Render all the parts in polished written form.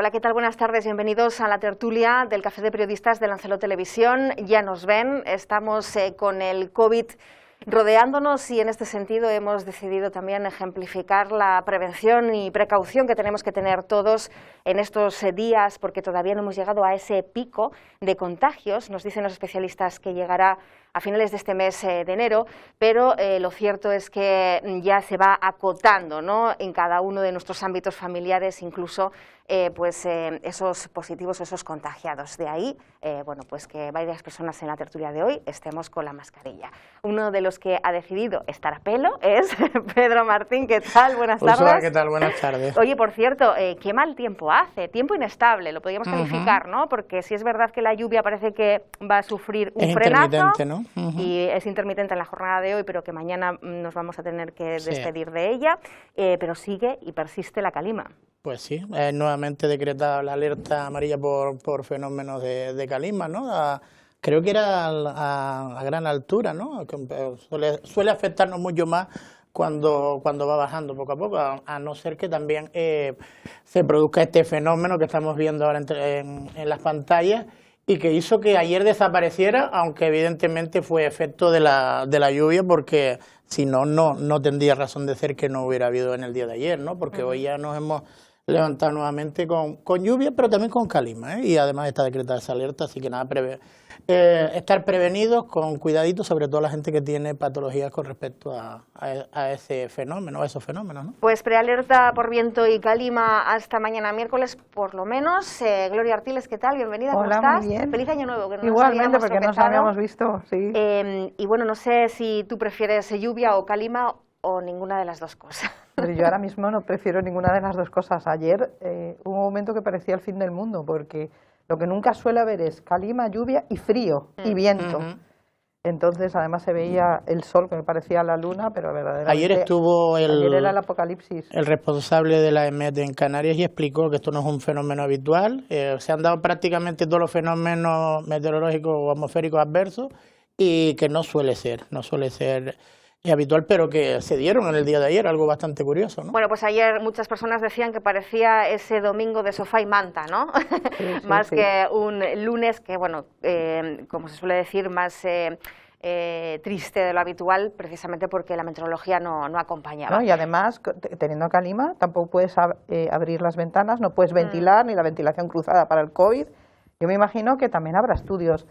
Hola, ¿qué tal? Buenas tardes. Bienvenidos a la tertulia del Café de Periodistas de Lancelot Televisión. Ya nos ven, estamos con el COVID rodeándonos y en este sentido hemos decidido también ejemplificar la prevención y precaución que tenemos que tener todos en estos días, porque todavía no hemos llegado a ese pico de contagios. Nos dicen los especialistas que llegará a finales de este mes de enero, pero lo cierto es que ya se va acotando, ¿no?, en cada uno de nuestros ámbitos familiares, incluso esos positivos, esos contagiados. De ahí, bueno, pues que varias personas en la tertulia de hoy estemos con la mascarilla. Uno de los que ha decidido estar a pelo es Pedro Martín. ¿Qué tal? Buenas tardes. Hola, ¿qué tal? Buenas tardes. Oye, por cierto, qué mal tiempo hace, tiempo inestable, lo podríamos calificar, ¿no? Porque sí es verdad que la lluvia parece que va a sufrir un frenazo. Intermitente, ¿no? Y es intermitente en la jornada de hoy, pero que mañana nos vamos a tener que despedir de ella, pero sigue y persiste la calima. Pues sí, nuevamente decretada la alerta amarilla por fenómenos de calima, ¿no? Creo que era a gran altura, ¿no? Suele afectarnos mucho más cuando va bajando poco a poco, a no ser que también se produzca este fenómeno que estamos viendo ahora en las pantallas y que hizo que ayer desapareciera, aunque evidentemente fue efecto de la lluvia, porque si no tendría razón de ser que no hubiera habido en el día de ayer, ¿no? Porque hoy ya nos hemos levantado nuevamente con lluvia, pero también con calima, y además está decretada esa alerta, así que nada, estar prevenidos, con cuidadito, sobre todo la gente que tiene patologías con respecto a ese fenómeno, a esos fenómenos, ¿no? Pues prealerta por viento y calima hasta mañana miércoles, por lo menos. Gloria Artiles, ¿qué tal? Bienvenida, ¿cómo Hola, estás? muy bien. Feliz año nuevo. Que no Igualmente, porque no nos habíamos visto, sí. Y bueno, no sé si tú prefieres lluvia o calima o ninguna de las dos cosas. Pero yo ahora mismo no prefiero ninguna de las dos cosas. Ayer hubo un momento que parecía el fin del mundo, porque lo que nunca suele haber es calima, lluvia y frío y viento. Entonces, además se veía el sol, que me parecía la luna, pero verdaderamente... Ayer estuvo ayer era el apocalipsis. El responsable de la EMET en Canarias y explicó que esto no es un fenómeno habitual. Se han dado prácticamente todos los fenómenos meteorológicos o atmosféricos adversos y que no suele ser habitual, pero que se dieron en el día de ayer, algo bastante curioso, ¿no? Bueno, pues ayer muchas personas decían que parecía ese domingo de sofá y manta, ¿no? Sí, más que un lunes que, bueno, como se suele decir, más triste de lo habitual, precisamente porque la meteorología no acompañaba. ¿No? Y además, teniendo calima, tampoco puedes abrir las ventanas, no puedes ventilar, ni la ventilación cruzada para el COVID. Yo me imagino que también habrá estudios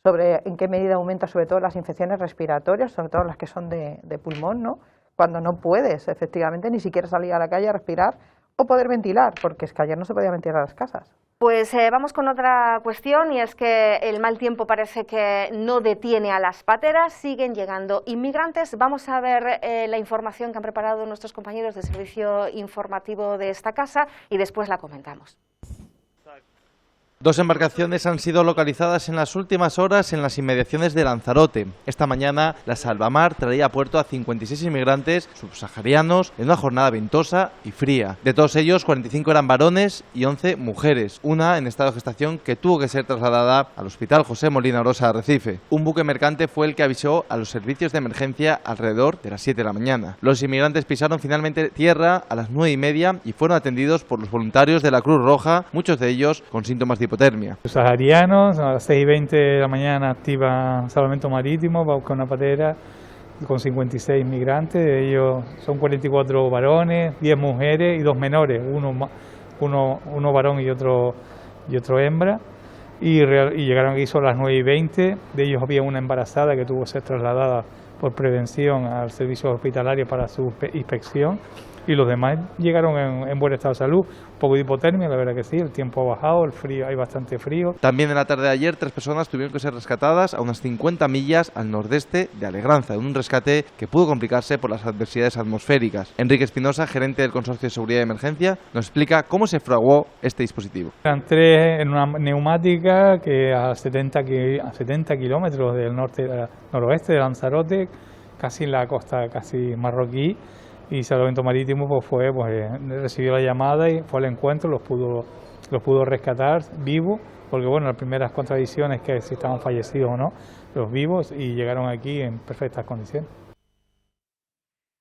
sobre en qué medida aumenta sobre todo las infecciones respiratorias, sobre todo las que son de pulmón, ¿no? Cuando no puedes efectivamente ni siquiera salir a la calle a respirar o poder ventilar, porque es que ayer no se podía ventilar las casas. Pues vamos con otra cuestión, y es que el mal tiempo parece que no detiene a las pateras, siguen llegando inmigrantes. Vamos a ver la información que han preparado nuestros compañeros del servicio informativo de esta casa y después la comentamos. Dos embarcaciones han sido localizadas en las últimas horas en las inmediaciones de Lanzarote. Esta mañana, la Salvamar traía a puerto a 56 inmigrantes subsaharianos en una jornada ventosa y fría. De todos ellos, 45 eran varones y 11 mujeres, una en estado de gestación que tuvo que ser trasladada al Hospital José Molina Orosa de Arrecife. Un buque mercante fue el que avisó a los servicios de emergencia alrededor de las 7 de la mañana. Los inmigrantes pisaron finalmente tierra a las 9:30 y fueron atendidos por los voluntarios de la Cruz Roja, muchos de ellos con síntomas de hipotermia. Los saharianos, a las 6:20 de la mañana activa Salvamento Marítimo, va a buscar una patera con 56 migrantes, de ellos son 44 varones, 10 mujeres y 2 menores, uno varón y otro hembra, y llegaron aquí sobre las 9:20, de ellos había una embarazada que tuvo que ser trasladada por prevención al servicio hospitalario para su inspección, y los demás llegaron en buen estado de salud. Un poco de hipotermia, la verdad que sí, el tiempo ha bajado, el frío, hay bastante frío. También en la tarde de ayer, 3 personas tuvieron que ser rescatadas a unas 50 millas al nordeste de Alegranza, en un rescate que pudo complicarse por las adversidades atmosféricas. Enrique Espinosa, gerente del Consorcio de Seguridad y Emergencia, nos explica cómo se fraguó este dispositivo. Eran 3 en una neumática que a 70 kilómetros del noroeste de Lanzarote, casi en la costa casi marroquí, y Salvamento Marítimo recibió la llamada y fue al encuentro, los pudo rescatar vivos, porque bueno, las primeras contradicciones que si estaban fallecidos o no, los vivos, y llegaron aquí en perfectas condiciones.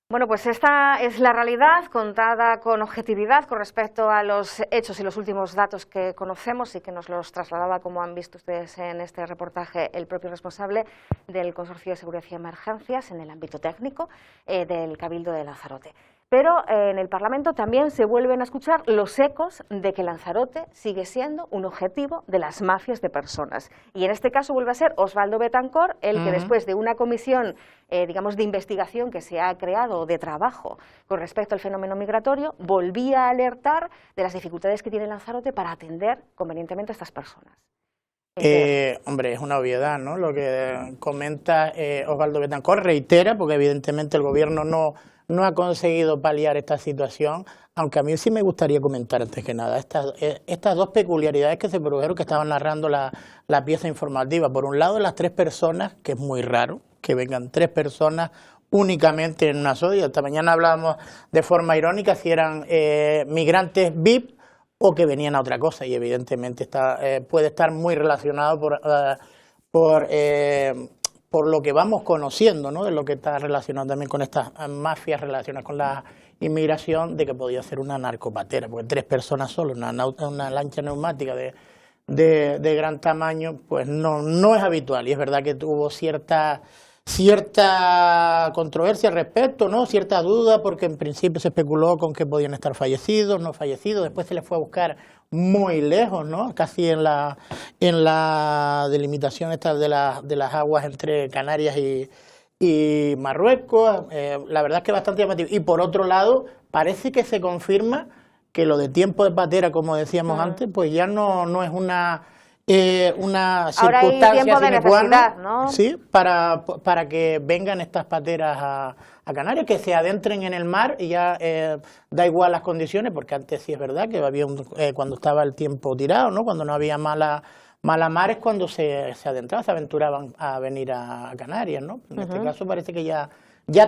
Bueno, pues esta es la realidad contada con objetividad con respecto a los hechos y los últimos datos que conocemos y que nos los trasladaba, como han visto ustedes en este reportaje, el propio responsable del Consorcio de Seguridad y Emergencias en el ámbito técnico del Cabildo de Lanzarote. Pero en el Parlamento también se vuelven a escuchar los ecos de que Lanzarote sigue siendo un objetivo de las mafias de personas. Y en este caso vuelve a ser Osvaldo Betancourt el que después de una comisión, digamos, de investigación que se ha creado, de trabajo con respecto al fenómeno migratorio, volvía a alertar de las dificultades que tiene Lanzarote para atender convenientemente a estas personas. Hombre, es una obviedad, ¿no? Lo que comenta Osvaldo Betancourt reitera, porque evidentemente el gobierno no ha conseguido paliar esta situación, aunque a mí sí me gustaría comentar antes que nada estas dos peculiaridades que se produjeron, que estaban narrando la pieza informativa. Por un lado, las 3 personas, que es muy raro que vengan 3 personas únicamente en una sola. Esta mañana hablábamos de forma irónica si eran migrantes VIP o que venían a otra cosa, y evidentemente puede estar muy relacionado por lo que vamos conociendo, ¿no? De lo que está relacionado también con estas mafias relacionadas con la inmigración, de que podía ser una narcopatera, porque 3 personas solo, una lancha neumática de gran tamaño, pues no es habitual, y es verdad que tuvo cierta controversia al respecto, ¿no? Cierta duda, porque en principio se especuló con que podían estar fallecidos, no fallecidos, después se les fue a buscar muy lejos, ¿no? Casi en la delimitación esta de las aguas entre Canarias y Marruecos. La verdad es que es bastante llamativo. Y por otro lado, parece que se confirma que lo de tiempo de patera, como decíamos antes, pues ya no es una circunstancia tiempo de necesidad, ¿no? Sí, para que vengan estas pateras a Canarias, que se adentren en el mar, y ya da igual las condiciones, porque antes sí es verdad que había cuando estaba el tiempo tirado, ¿no? Cuando no había mala mar es cuando se aventuraban a venir a Canarias, ¿no? En este caso parece que ya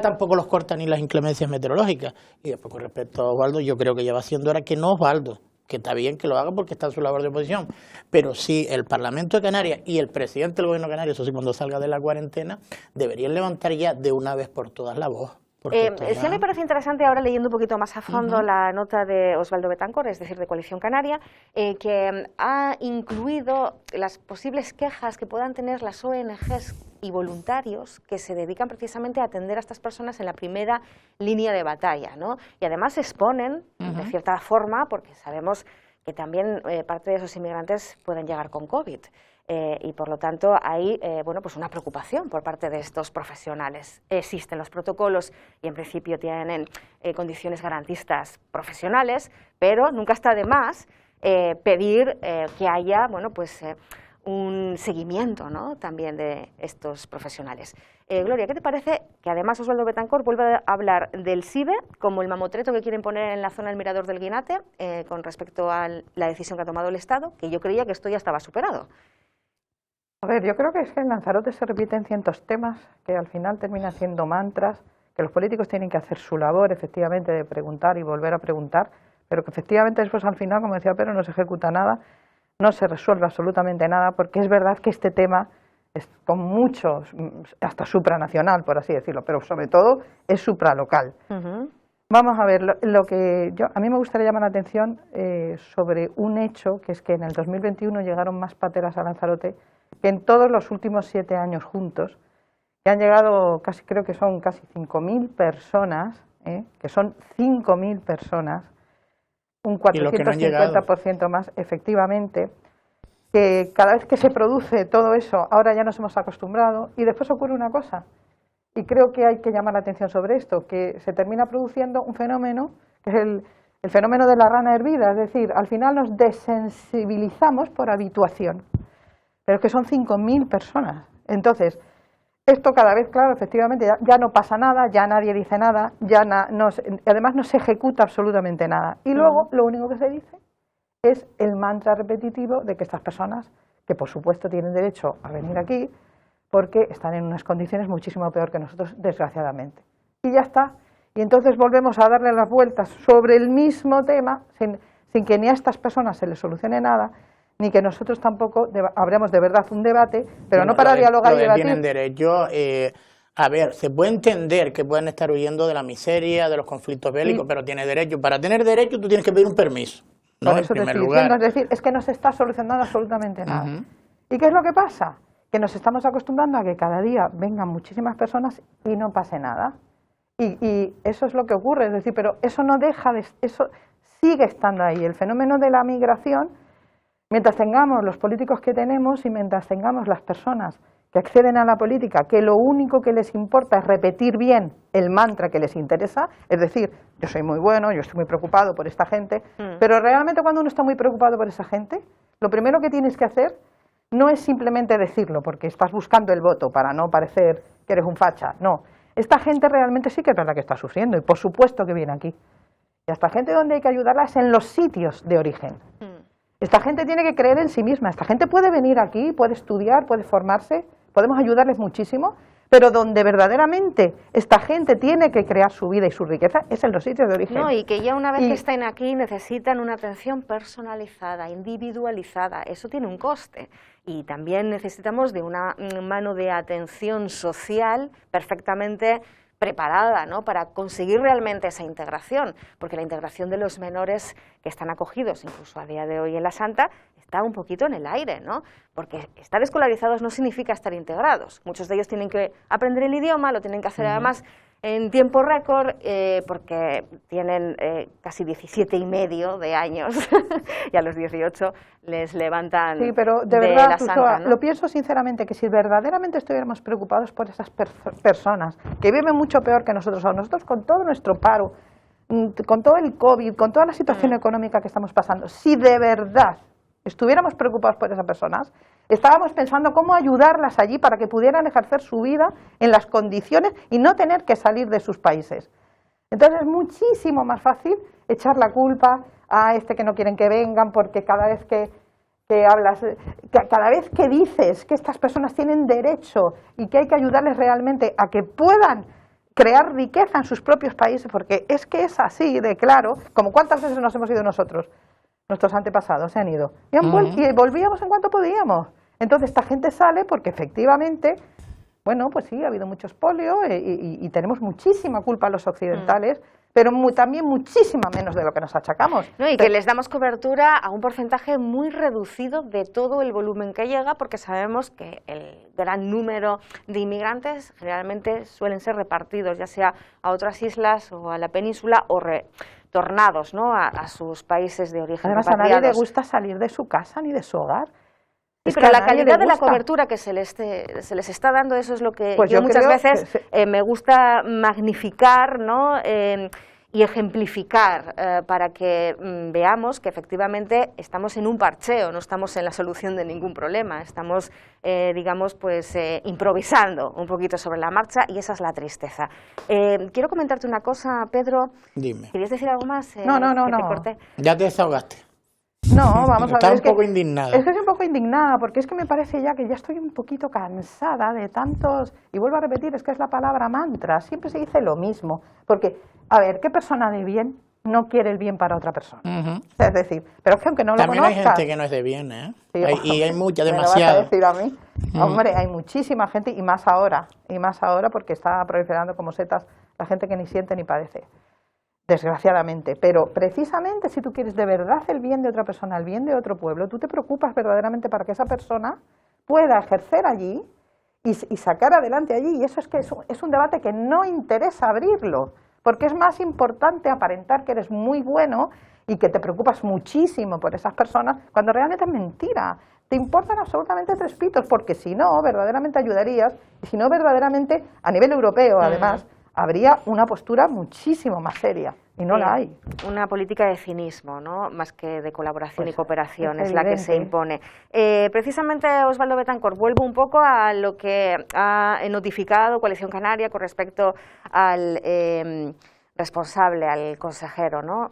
tampoco los cortan ni las inclemencias meteorológicas. Y después, con respecto a Osvaldo, yo creo que ya va siendo hora que no Osvaldo, que está bien que lo haga porque está en su labor de oposición, pero sí el Parlamento de Canarias y el presidente del Gobierno de Canarias, eso sí, cuando salga de la cuarentena, deberían levantar ya de una vez por todas la voz. Sí, me parece interesante, ahora leyendo un poquito más a fondo la nota de Osvaldo Betancourt, es decir, de Coalición Canaria, que ha incluido las posibles quejas que puedan tener las ONGs y voluntarios que se dedican precisamente a atender a estas personas en la primera línea de batalla, ¿no? Y además exponen, de cierta forma, porque sabemos que también parte de esos inmigrantes pueden llegar con COVID. Y por lo tanto hay pues una preocupación por parte de estos profesionales. Existen los protocolos y en principio tienen condiciones garantistas profesionales, pero nunca está de más pedir que haya un seguimiento, ¿no? También de estos profesionales. Gloria, ¿qué te parece que además Osvaldo Betancourt vuelve a hablar del SIBE como el mamotreto que quieren poner en la zona del Mirador del Guinate con respecto a la decisión que ha tomado el Estado, que yo creía que esto ya estaba superado? A ver, yo creo que es que en Lanzarote se repiten cientos temas que al final terminan siendo mantras, que los políticos tienen que hacer su labor, efectivamente, de preguntar y volver a preguntar, pero que efectivamente después al final, como decía Pedro, no se ejecuta nada, no se resuelve absolutamente nada, porque es verdad que este tema es con muchos, hasta supranacional, por así decirlo, pero sobre todo es supralocal. Vamos a ver, a mí me gustaría llamar la atención sobre un hecho, que es que en el 2021 llegaron más pateras a Lanzarote que en todos los últimos 7 años juntos, que han llegado creo que son casi 5.000 personas, que son 5.000 personas, un 450% más, efectivamente, que cada vez que se produce todo eso, ahora ya nos hemos acostumbrado, y después ocurre una cosa, y creo que hay que llamar la atención sobre esto, que se termina produciendo un fenómeno, que es el fenómeno de la rana hervida, es decir, al final nos desensibilizamos por habituación, pero es que son 5.000 personas. Entonces, esto cada vez, claro, efectivamente, ya no pasa nada, ya nadie dice nada, además no se ejecuta absolutamente nada. Y luego, lo único que se dice es el mantra repetitivo de que estas personas, que por supuesto tienen derecho a venir aquí, porque están en unas condiciones muchísimo peor que nosotros, desgraciadamente. Y ya está. Y entonces volvemos a darle las vueltas sobre el mismo tema, sin que ni a estas personas se les solucione nada, ni que nosotros tampoco abramos de verdad un debate, pero no para dialogar y debatir. Tienen derecho, A ver, se puede entender que puedan estar huyendo de la miseria, de los conflictos bélicos, pero tiene derecho. Para tener derecho tú tienes que pedir un permiso, ¿no? Por eso En primer te estoy lugar. diciendo, es decir, es que no se está solucionando absolutamente nada. ¿Y qué es lo que pasa? Que nos estamos acostumbrando a que cada día vengan muchísimas personas y no pase nada. Y eso es lo que ocurre, es decir, pero eso no deja de... eso sigue estando ahí. El fenómeno de la migración, mientras tengamos los políticos que tenemos y mientras tengamos las personas que acceden a la política, que lo único que les importa es repetir bien el mantra que les interesa, es decir, yo soy muy bueno, yo estoy muy preocupado por esta gente, pero realmente cuando uno está muy preocupado por esa gente, lo primero que tienes que hacer no es simplemente decirlo, porque estás buscando el voto para no parecer que eres un facha, no. Esta gente realmente sí que es verdad que está sufriendo y por supuesto que viene aquí. Y a esta gente donde hay que ayudarla es en los sitios de origen. Esta gente tiene que creer en sí misma, esta gente puede venir aquí, puede estudiar, puede formarse, podemos ayudarles muchísimo, pero donde verdaderamente esta gente tiene que crear su vida y su riqueza es en los sitios de origen. No, y que ya una vez que estén aquí necesitan una atención personalizada, individualizada, eso tiene un coste. Y también necesitamos de una mano de atención social perfectamente preparada, ¿no?, para conseguir realmente esa integración, porque la integración de los menores que están acogidos, incluso a día de hoy en la Santa, está un poquito en el aire, ¿no? Porque estar escolarizados no significa estar integrados. Muchos de ellos tienen que aprender el idioma, lo tienen que hacer además en tiempo récord, porque tienen casi 17 y medio de años y a los 18 les levantan sí, pero de verdad, la Santa, ¿no? Lo pienso sinceramente, que si verdaderamente estuviéramos preocupados por esas personas que viven mucho peor que nosotros, o nosotros con todo nuestro paro, con todo el COVID, con toda la situación económica que estamos pasando, si de verdad estuviéramos preocupados por esas personas, estábamos pensando cómo ayudarlas allí para que pudieran ejercer su vida en las condiciones y no tener que salir de sus países. Entonces es muchísimo más fácil echar la culpa a que no quieren que vengan, porque cada vez que hablas, cada vez que dices que estas personas tienen derecho y que hay que ayudarles realmente a que puedan crear riqueza en sus propios países, porque es que es así de claro, como cuántas veces nos hemos ido nosotros. Nuestros antepasados se han ido y y volvíamos en cuanto podíamos. Entonces esta gente sale porque efectivamente, bueno, pues sí, ha habido mucho expolio y tenemos muchísima culpa los occidentales, pero también muchísima menos de lo que nos achacamos. No, y que les damos cobertura a un porcentaje muy reducido de todo el volumen que llega, porque sabemos que el gran número de inmigrantes generalmente suelen ser repartidos, ya sea a otras islas o a la península o tornados, ¿no?, a sus países de origen. Además, a nadie le gusta salir de su casa ni de su hogar. Sí, pero la calidad de la cobertura que se les está dando, eso es lo que pues yo muchas veces me gusta magnificar, ¿no?, y ejemplificar para que veamos que efectivamente estamos en un parcheo, no estamos en la solución de ningún problema, estamos, digamos, pues improvisando un poquito sobre la marcha, y esa es la tristeza. Quiero comentarte una cosa, Pedro. Dime. ¿Querías decir algo más? No. Te corté. Ya te desahogaste. No, vamos a ver. Está un poco indignada. Es que estoy un poco indignada, porque es que me parece ya que ya estoy un poquito cansada de tantos, y vuelvo a repetir, es que es la palabra mantra, siempre se dice lo mismo, porque, a ver, ¿qué persona de bien no quiere el bien para otra persona? Es decir, pero es que aunque no lo también conozcas... hay gente que no es de bien, ¿eh? Sí, y hay mucha, ¿Me lo demasiada. vas a decir a mí? Hombre, hay muchísima gente, y más ahora porque está proliferando como setas la gente que ni siente ni padece. Desgraciadamente, pero precisamente si tú quieres de verdad el bien de otra persona, el bien de otro pueblo, tú te preocupas verdaderamente para que esa persona pueda ejercer allí y sacar adelante allí, y eso es un debate que no interesa abrirlo, porque es más importante aparentar que eres muy bueno y que te preocupas muchísimo por esas personas, cuando realmente es mentira. Te importan absolutamente tres pitos, porque si no, verdaderamente ayudarías, y si no, verdaderamente, a nivel europeo, además, habría una postura muchísimo más seria, y no la hay. Una política de cinismo, ¿no?, más que de colaboración Pues y cooperación, es evidente. la que se impone. Precisamente, Osvaldo Betancourt, vuelvo un poco a lo que ha notificado Coalición Canaria con respecto al responsable, al consejero, ¿no?,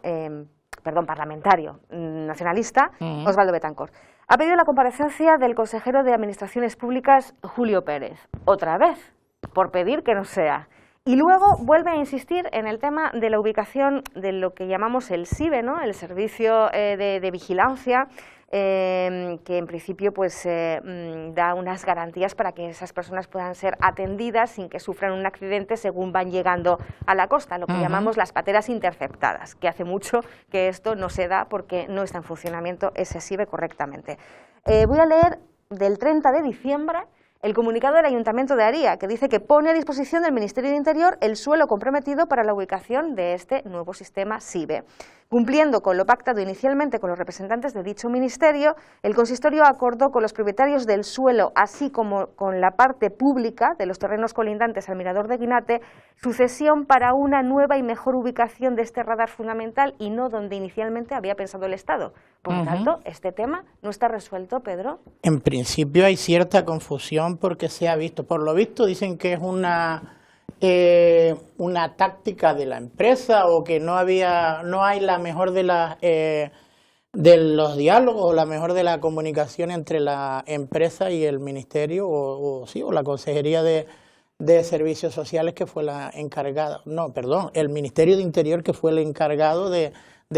parlamentario nacionalista, Osvaldo Betancourt. Ha pedido la comparecencia del consejero de Administraciones Públicas, Julio Pérez, otra vez, por pedir que no sea. Y luego vuelve a insistir en el tema de la ubicación de lo que llamamos el SIBE, ¿no?, el Servicio de Vigilancia que en principio pues da unas garantías para que esas personas puedan ser atendidas sin que sufran un accidente según van llegando a la costa, lo que llamamos las pateras interceptadas, que hace mucho que esto no se da porque no está en funcionamiento ese SIBE correctamente. Voy a leer del 30 de diciembre el comunicado del Ayuntamiento de Aría, que dice que pone a disposición del Ministerio de Interior el suelo comprometido para la ubicación de este nuevo sistema SIBE. Cumpliendo con lo pactado inicialmente con los representantes de dicho ministerio, el consistorio acordó con los propietarios del suelo, así como con la parte pública de los terrenos colindantes al Mirador de Guinate, sucesión para una nueva y mejor ubicación de este radar fundamental y no donde inicialmente había pensado el Estado. Por lo tanto, este tema no está resuelto, Pedro. En principio hay cierta confusión porque se ha visto, por lo visto dicen que es una táctica de la empresa o que no hay la mejor de los diálogos o la mejor de la comunicación entre la empresa y el ministerio o la Consejería de Servicios Sociales que fue la encargada, el Ministerio de Interior que fue el encargado de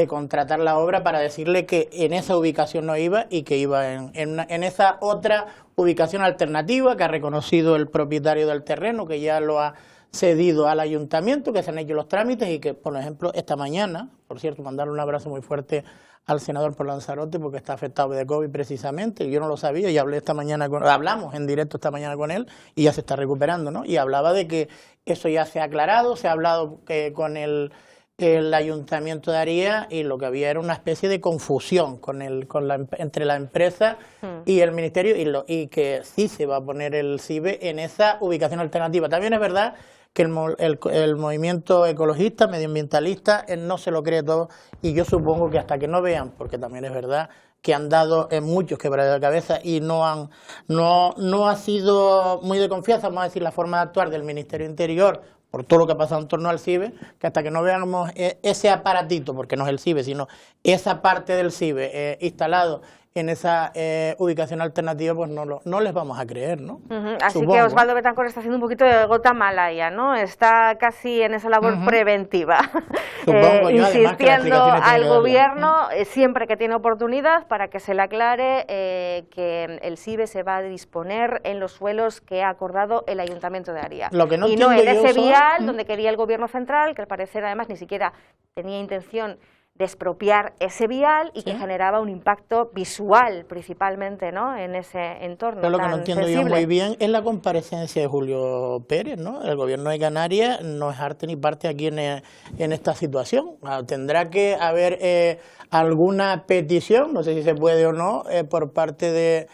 contratar la obra para decirle que en esa ubicación no iba y que iba en esa otra ubicación alternativa que ha reconocido el propietario del terreno, que ya lo ha cedido al ayuntamiento, que se han hecho los trámites y que, por ejemplo, esta mañana, por cierto, mandarle un abrazo muy fuerte al senador por Lanzarote porque está afectado de COVID precisamente, yo no lo sabía y hablamos en directo esta mañana con él y ya se está recuperando, ¿no? Y hablaba de que eso ya se ha aclarado, se ha hablado con el Ayuntamiento de Aría y lo que había era una especie de confusión entre la empresa y el ministerio y que sí se va a poner el SIBE en esa ubicación alternativa. También es verdad que el movimiento ecologista, medioambientalista, no se lo cree todo y yo supongo que hasta que no vean, porque también es verdad que han dado muchos quebraderos de cabeza y no ha sido muy de confianza, vamos a decir, la forma de actuar del Ministerio de Interior por todo lo que ha pasado en torno al SIBE, que hasta que no veamos ese aparatito, porque no es el SIBE, sino esa parte del SIBE instalado en esa ubicación alternativa, pues no les vamos a creer, ¿no? Así que Osvaldo Betancourt está haciendo un poquito de gota malaya, ¿no? Está casi en esa labor preventiva, insistiendo al gobierno siempre que tiene oportunidad para que se le aclare que el SIBE se va a disponer en los suelos que ha acordado el Ayuntamiento de Aría. Y no en ese vial donde quería el Gobierno central, que al parecer además ni siquiera tenía intención de expropiar ese vial y que generaba un impacto visual principalmente, ¿no?, en ese entorno. Pero lo que no entiendo sensible. yo muy bien es la comparecencia de Julio Pérez, ¿no? El gobierno de Canarias no es arte ni parte aquí en esta situación. Tendrá que haber alguna petición, no sé si se puede o no, por parte de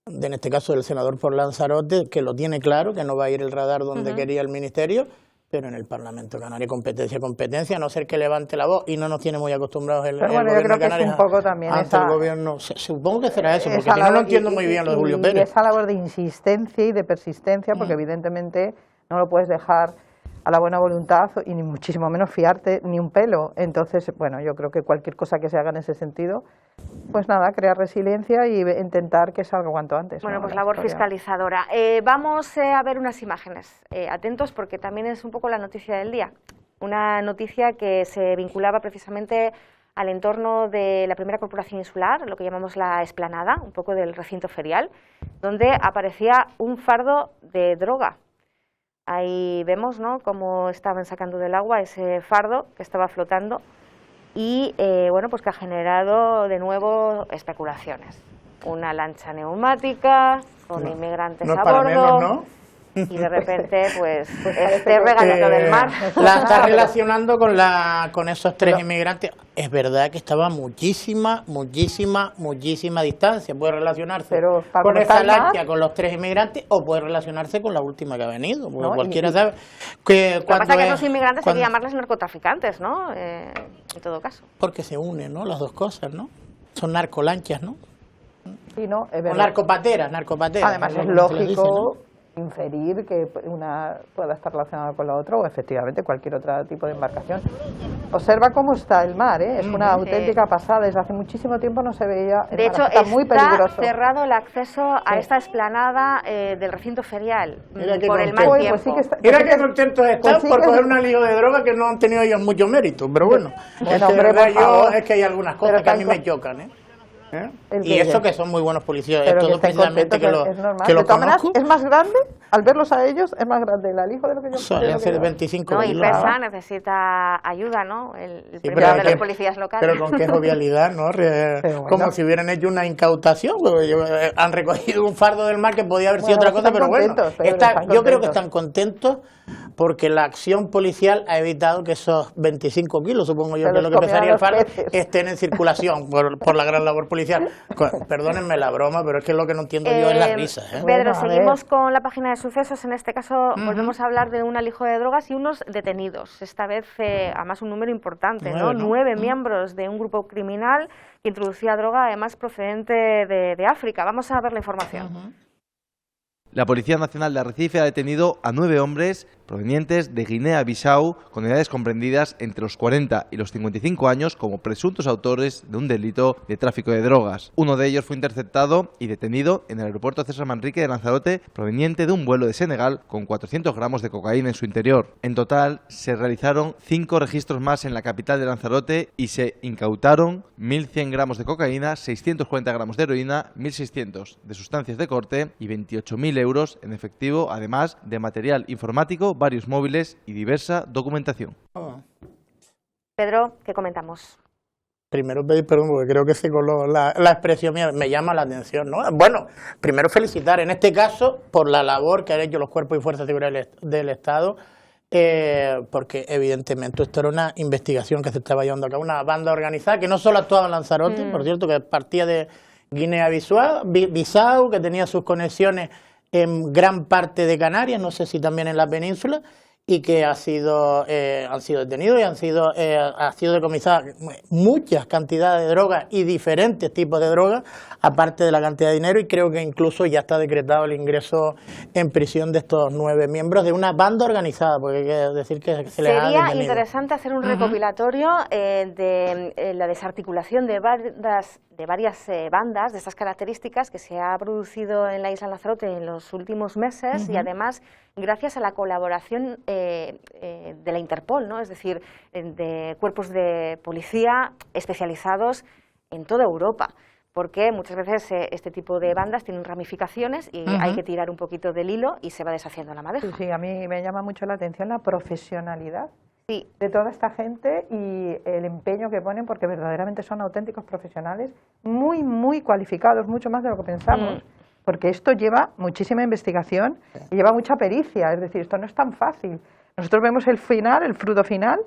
en este caso del senador por Lanzarote, que lo tiene claro, que no va a ir el radar donde quería el ministerio, pero en el Parlamento Canario competencia, a no ser que levante la voz y no nos tiene muy acostumbrados el gobierno yo creo de Canarias que es un poco también ante el gobierno. Supongo que será eso, porque si no lo entiendo muy bien lo de Julio Pérez. Y esa labor de insistencia y de persistencia, porque evidentemente no lo puedes dejar a la buena voluntad y ni muchísimo menos fiarte ni un pelo. Entonces, bueno, yo creo que cualquier cosa que se haga en ese sentido, pues nada, crear resiliencia y intentar que salga cuanto antes. Bueno, ¿no? pues labor fiscalizadora. Vamos a ver unas imágenes. Atentos porque también es un poco la noticia del día. Una noticia que se vinculaba precisamente al entorno de la primera corporación insular, lo que llamamos la explanada, un poco del recinto ferial, donde aparecía un fardo de droga. Ahí vemos, ¿no?, cómo estaban sacando del agua ese fardo que estaba flotando y, bueno, pues que ha generado de nuevo especulaciones. Una lancha neumática con inmigrantes a bordo, menos, ¿no? Y de repente, pues, este regalito del mar. La está relacionando con esos tres inmigrantes. Es verdad que estaba muchísima distancia. Puede relacionarse con esa lancha, con los tres inmigrantes, o puede relacionarse con la última que ha venido. Porque cualquiera sabe que lo que pasa es que esos inmigrantes hay que llamarles narcotraficantes, ¿no? En todo caso. Porque se unen, ¿no?, las dos cosas, ¿no? Son narcolanchas, ¿no? Sí, no, es verdad. O narcopateras. Además es lógico inferir que una pueda estar relacionada con la otra o efectivamente cualquier otro tipo de embarcación. Observa cómo está el mar, ¿eh? Es una auténtica pasada. Desde hace muchísimo tiempo no se veía. De hecho, está muy peligroso. Cerrado el acceso a esta explanada del recinto ferial por el mal tiempo. Mira qué contentos están por coger una lío de droga que no han tenido ellos mucho mérito, pero bueno. Hombre, es que hay algunas cosas que a mí me chocan, ¿eh? El Y que- eso que son muy buenos policías, pero es que todo estén precisamente contentos, que es normal. que De lo todas maneras, conozco. es más grande, al verlos a ellos, es más grande el alijo de lo que yo Suelen de lo que ser yo- 25 No, y kilos. pesa, necesita ayuda, ¿no? El Sí, primero de pero los que- policías locales. Pero con qué jovialidad, ¿no? Pero bueno. Como si hubieran hecho una incautación, porque han recogido un fardo del mar que podía haber sido Bueno, otra cosa, están pero bueno, contentos, Pedro, están yo creo que contentos. están contentos porque la acción policial ha evitado que esos 25 kilos, supongo yo, Se que es lo los que pesaría el comieran fardo, los peces. estén en circulación por la gran labor policial. Perdónenme la broma, pero es que lo que no entiendo yo es las risas, ¿eh? Pedro, Bueno, a seguimos ver. con la página de sucesos. En este caso volvemos a hablar de un alijo de drogas y unos detenidos. Esta vez, además, un número importante, 9, ¿no? ¿no? 9 miembros de un grupo criminal que introducía droga, además procedente de África. Vamos a ver la información. La Policía Nacional de Arrecife ha detenido a 9 hombres provenientes de Guinea-Bissau con edades comprendidas entre los 40 y los 55 años como presuntos autores de un delito de tráfico de drogas. Uno de ellos fue interceptado y detenido en el aeropuerto César Manrique de Lanzarote proveniente de un vuelo de Senegal con 400 gramos de cocaína en su interior. En total se realizaron 5 registros más en la capital de Lanzarote y se incautaron 1.100 gramos de cocaína, 640 gramos de heroína, 1.600 de sustancias de corte y 28.000 euros en efectivo, además de material informático, varios móviles y diversa documentación. Pedro, ¿qué comentamos? Primero pedir perdón porque creo que se coló la expresión mía, me llama la atención, ¿no? Bueno, primero felicitar en este caso por la labor que han hecho los cuerpos y fuerzas de seguridad del Estado, porque evidentemente esto era una investigación que se estaba llevando a cabo, una banda organizada que no solo actuaba en Lanzarote, por cierto, que partía de Guinea-Bissau, que tenía sus conexiones en gran parte de Canarias, no sé si también en la península, y que han sido detenidos y ha sido decomisada muchas cantidades de drogas y diferentes tipos de drogas, aparte de la cantidad de dinero, y creo que incluso ya está decretado el ingreso en prisión de estos 9 miembros de una banda organizada, porque hay que decir que se les ha Sería detenido. interesante hacer un recopilatorio de la desarticulación de varias bandas de estas características que se ha producido en la isla Lanzarote en los últimos meses y además gracias a la colaboración de la Interpol, ¿no? Es decir, de cuerpos de policía especializados en toda Europa. Porque muchas veces este tipo de bandas tienen ramificaciones y hay que tirar un poquito del hilo y se va deshaciendo la madeja. Sí, sí, a mí me llama mucho la atención la profesionalidad Sí. de toda esta gente y el empeño que ponen, porque verdaderamente son auténticos profesionales, muy, muy cualificados, mucho más de lo que pensamos, porque esto lleva muchísima investigación y lleva mucha pericia, es decir, esto no es tan fácil. Nosotros vemos el final, el fruto final,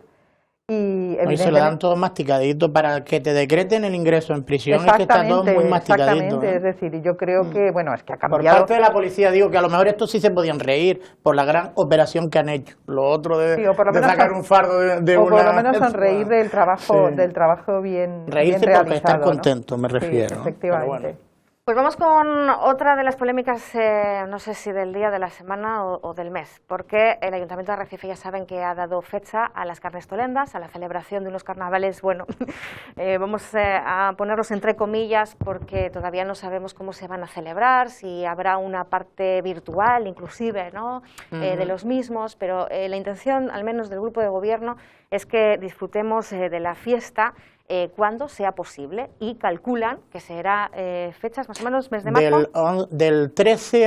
y Y se lo dan evidentemente... todo masticadito para que te decreten el ingreso en prisión, es que está todo muy masticadito. Exactamente, es decir, y yo creo que, bueno, es que ha Por cambiado... parte de la policía digo que a lo mejor estos sí se podían reír por la gran operación que han hecho. Lo otro de, Sí, o por lo de menos sacar un fardo de o una... por lo menos sonreír del trabajo, Sí. del trabajo bien, Reírse bien porque estar realizado, ¿no? contento, me refiero. Sí, efectivamente. Pero bueno. Pues vamos con otra de las polémicas, no sé si del día, de la semana o del mes, porque el Ayuntamiento de Arrecife ya saben que ha dado fecha a las Carnestolendas, a la celebración de unos carnavales, bueno, vamos a ponerlos entre comillas porque todavía no sabemos cómo se van a celebrar, si habrá una parte virtual inclusive, ¿no? De los mismos, pero la intención, al menos del grupo de gobierno, es que disfrutemos de la fiesta cuando sea posible y calculan que será fechas más o menos mes de marzo. Del 13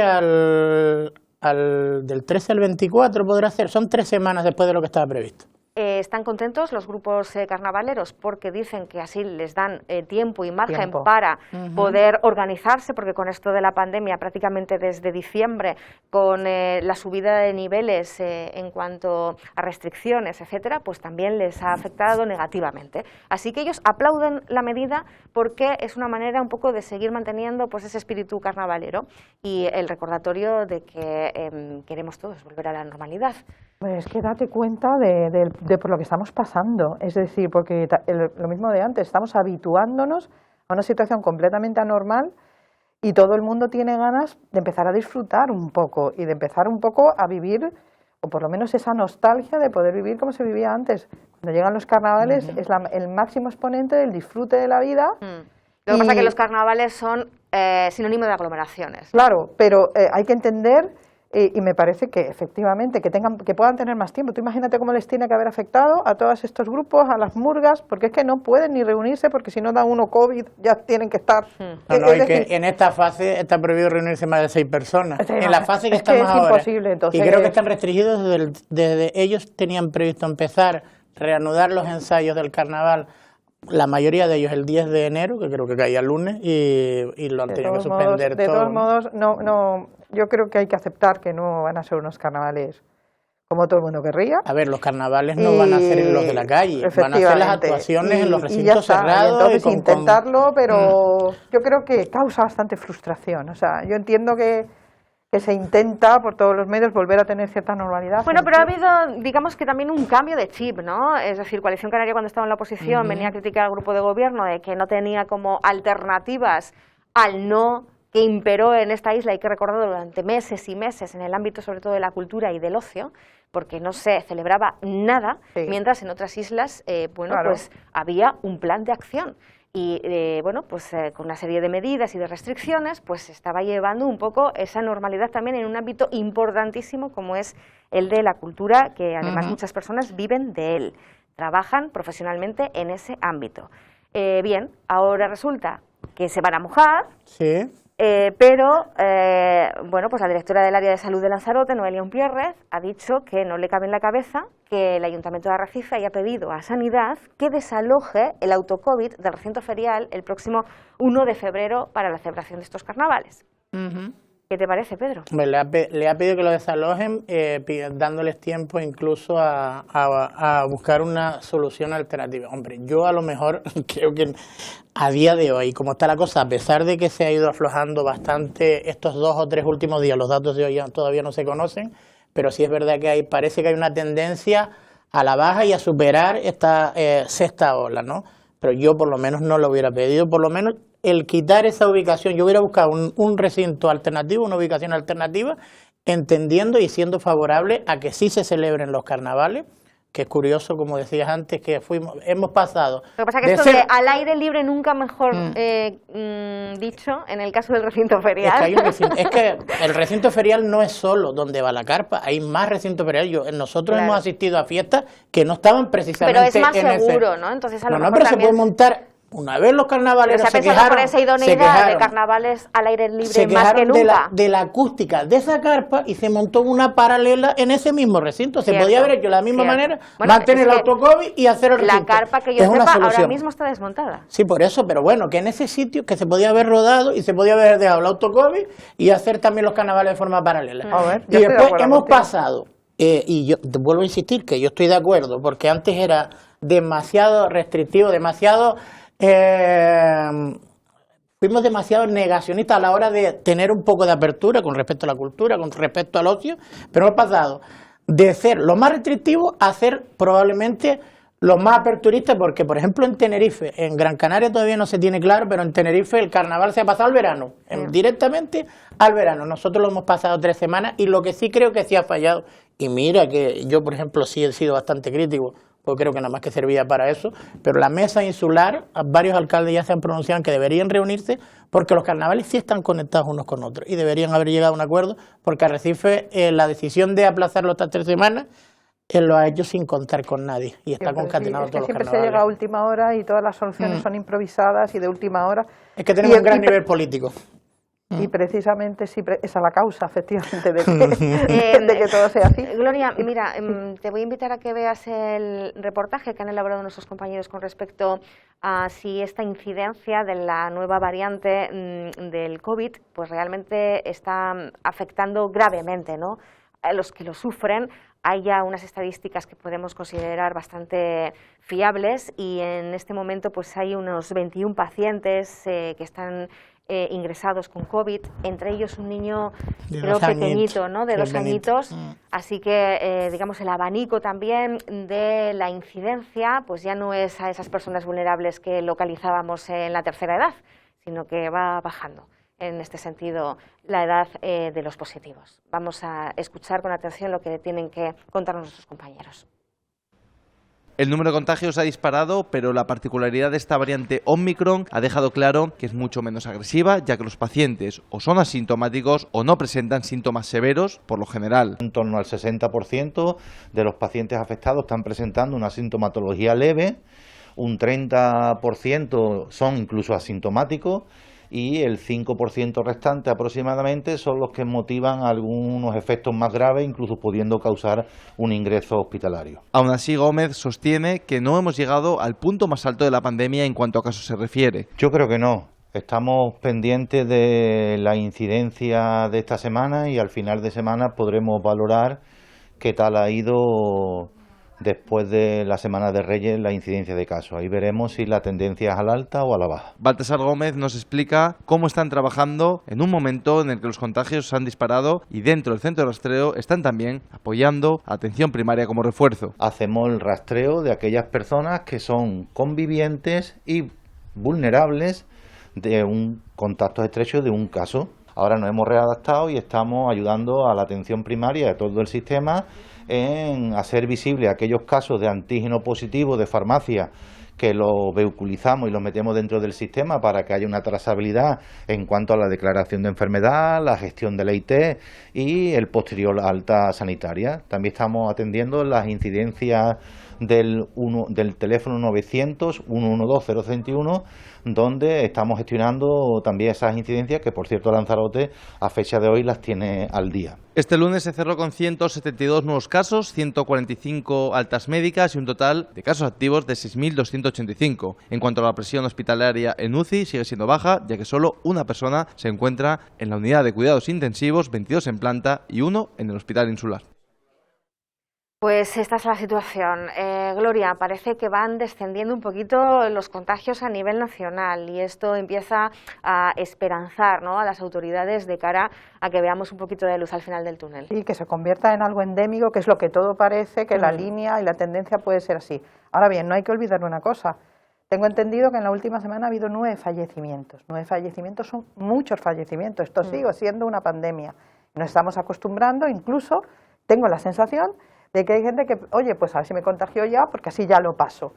del 13 al 24 podrá ser, son 3 semanas después de lo que estaba previsto. Están contentos los grupos carnavaleros porque dicen que así les dan tiempo y margen Tiempo. para poder organizarse, porque con esto de la pandemia prácticamente desde diciembre, con la subida de niveles en cuanto a restricciones, etcétera, pues también les ha afectado negativamente. Así que ellos aplauden la medida porque es una manera un poco de seguir manteniendo pues ese espíritu carnavalero y el recordatorio de que queremos todos volver a la normalidad. Pues es que date cuenta de por lo que estamos pasando, es decir, porque lo mismo de antes, estamos habituándonos a una situación completamente anormal y todo el mundo tiene ganas de empezar a disfrutar un poco y de empezar un poco a vivir, o por lo menos esa nostalgia de poder vivir como se vivía antes. Cuando llegan los carnavales es el máximo exponente del disfrute de la vida. Lo que pasa es que los carnavales son sinónimo de aglomeraciones. Claro, pero hay que entender Y me parece que efectivamente que puedan tener más tiempo. Tú imagínate cómo les tiene que haber afectado a todos estos grupos, a las murgas, porque es que no pueden ni reunirse, porque si no da uno COVID ya tienen que estar. No, y que en esta fase está prohibido reunirse más de 6 personas. En la fase que estamos ahora. Imposible, entonces, y creo que están restringidos desde ellos tenían previsto empezar, reanudar los ensayos del carnaval. La mayoría de ellos el 10 de enero, que creo que caía lunes, y lo han tenido que suspender todo. De todos modos, yo creo que hay que aceptar que no van a ser unos carnavales como todo el mundo querría. A ver, los carnavales no van a ser los de la calle, van a ser las actuaciones en los recintos cerrados. Entonces intentarlo, pero yo creo que causa bastante frustración. O sea, yo entiendo que se intenta por todos los medios volver a tener cierta normalidad. Bueno, pero ha habido, digamos que también un cambio de chip, ¿no? Es decir, Coalición Canaria cuando estaba en la oposición venía a criticar al grupo de gobierno de que no tenía como alternativas al no que imperó en esta isla, hay que recordarlo, durante meses y meses en el ámbito sobre todo de la cultura y del ocio, porque no se celebraba nada, mientras en otras islas, pues había un plan de acción. Y con una serie de medidas y de restricciones, pues se estaba llevando un poco esa normalidad también en un ámbito importantísimo como es el de la cultura, que además muchas personas viven de él, trabajan profesionalmente en ese ámbito. Bien, ahora resulta que se van a mojar, pero la directora del área de salud de Lanzarote, Noelia Umpierrez, ha dicho que no le cabe en la cabeza que el Ayuntamiento de Arrecife haya pedido a Sanidad que desaloje el autocovid del recinto ferial el próximo 1 de febrero para la celebración de estos carnavales. ¿Qué te parece, Pedro? Le ha pedido que lo desalojen, dándoles tiempo incluso a buscar una solución alternativa. Hombre, yo a lo mejor creo que a día de hoy, como está la cosa, a pesar de que se ha ido aflojando bastante estos 2 o 3 últimos días, los datos de hoy todavía no se conocen, pero sí es verdad que parece que hay una tendencia a la baja y a superar esta sexta ola, ¿no? Pero yo por lo menos no lo hubiera pedido, por lo menos el quitar esa ubicación, yo hubiera buscado un recinto alternativo, una ubicación alternativa, entendiendo y siendo favorable a que sí se celebren los carnavales, que es curioso, como decías antes, que hemos pasado. Lo que pasa es que esto de al aire libre nunca mejor dicho, en el caso del recinto ferial. Es que el recinto ferial no es solo donde va la carpa, hay más recintos feriales. Nosotros hemos asistido a fiestas que no estaban precisamente en ese. Pero es más seguro, ¿no? Entonces a lo mejor pero también se puede montar. Una vez los carnavaleros se quejaron, por esa idoneidad de carnavales al aire libre más que nunca. De la acústica de esa carpa y se montó una paralela en ese mismo recinto. Se podía haber hecho de la misma manera, mantener el autocovid y hacer el recinto. La carpa que yo sepa ahora mismo está desmontada. Sí, por eso, pero bueno, que en ese sitio que se podía haber rodado y se podía haber dejado el autocovid y hacer también los carnavales de forma paralela. Y después hemos pasado, y yo vuelvo a insistir que yo estoy de acuerdo, porque antes era demasiado restrictivo, demasiado... fuimos demasiado negacionistas a la hora de tener un poco de apertura con respecto a la cultura, con respecto al ocio, pero hemos pasado de ser lo más restrictivo a ser probablemente los más aperturistas, porque por ejemplo en Tenerife, en Gran Canaria todavía no se tiene claro, pero en Tenerife el carnaval se ha pasado al verano, directamente al verano. Nosotros lo hemos pasado 3 semanas y lo que sí creo que sí ha fallado, y mira que yo por ejemplo sí he sido bastante crítico, porque creo que nada más que servía para eso, pero la mesa insular, varios alcaldes ya se han pronunciado en que deberían reunirse porque los carnavales sí están conectados unos con otros y deberían haber llegado a un acuerdo, porque Arrecife la decisión de aplazarlo estas 3 semanas lo ha hecho sin contar con nadie y está concatenado todos los carnavales. Siempre se llega a última hora y todas las soluciones son improvisadas y de última hora. Es que tenemos un gran nivel político. Y precisamente esa es la causa, efectivamente, de que todo sea así. Gloria, mira, te voy a invitar a que veas el reportaje que han elaborado nuestros compañeros con respecto a si esta incidencia de la nueva variante del COVID pues realmente está afectando gravemente, ¿no?, a los que lo sufren. Hay ya unas estadísticas que podemos considerar bastante fiables y en este momento pues hay unos 21 pacientes que están ingresados con COVID, entre ellos un niño creo pequeñito, ¿no?, de 2 añitos, así que digamos el abanico también de la incidencia pues ya no es a esas personas vulnerables que localizábamos en la tercera edad, sino que va bajando en este sentido la edad de los positivos. Vamos a escuchar con atención lo que tienen que contarnos nuestros compañeros. El número de contagios ha disparado, pero la particularidad de esta variante Omicron ha dejado claro que es mucho menos agresiva, ya que los pacientes o son asintomáticos o no presentan síntomas severos, por lo general. En torno al 60% de los pacientes afectados están presentando una sintomatología leve, un 30% son incluso asintomáticos y el 5% restante aproximadamente son los que motivan algunos efectos más graves, incluso pudiendo causar un ingreso hospitalario. Aún así, Gómez sostiene que no hemos llegado al punto más alto de la pandemia en cuanto a casos se refiere. Yo creo que no. Estamos pendientes de la incidencia de esta semana y al final de semana podremos valorar qué tal ha ido después de la Semana de Reyes la incidencia de casos. Ahí veremos si la tendencia es a la alta o a la baja. Baltasar Gómez nos explica cómo están trabajando en un momento en el que los contagios se han disparado y dentro del centro de rastreo están también apoyando a atención primaria como refuerzo. Hacemos el rastreo de aquellas personas que son convivientes y vulnerables de un contacto estrecho de un caso. Ahora nos hemos readaptado y estamos ayudando a la atención primaria de todo el sistema en hacer visible aquellos casos de antígeno positivo de farmacia que los vehiculizamos y los metemos dentro del sistema para que haya una trazabilidad en cuanto a la declaración de enfermedad, la gestión de la IT y el posterior alta sanitaria. También estamos atendiendo las incidencias del teléfono 900 112 031, donde estamos gestionando también esas incidencias que, por cierto, Lanzarote a fecha de hoy las tiene al día. Este lunes se cerró con 172 nuevos casos, 145 altas médicas y un total de casos activos de 6.285. En cuanto a la presión hospitalaria en UCI, sigue siendo baja, ya que solo una persona se encuentra en la unidad de cuidados intensivos, 22 en planta y 1 en el hospital insular. Pues esta es la situación. Gloria, parece que van descendiendo un poquito los contagios a nivel nacional y esto empieza a esperanzar, ¿no?, a las autoridades de cara a que veamos un poquito de luz al final del túnel. Y que se convierta en algo endémico, que es lo que todo parece, que la línea y la tendencia puede ser así. Ahora bien, no hay que olvidar una cosa. Tengo entendido que en la última semana ha habido 9 fallecimientos. 9 fallecimientos son muchos fallecimientos. Esto sigue siendo una pandemia. Nos estamos acostumbrando, incluso tengo la sensación de que hay gente que, oye, pues a ver si me contagio ya, porque así ya lo paso.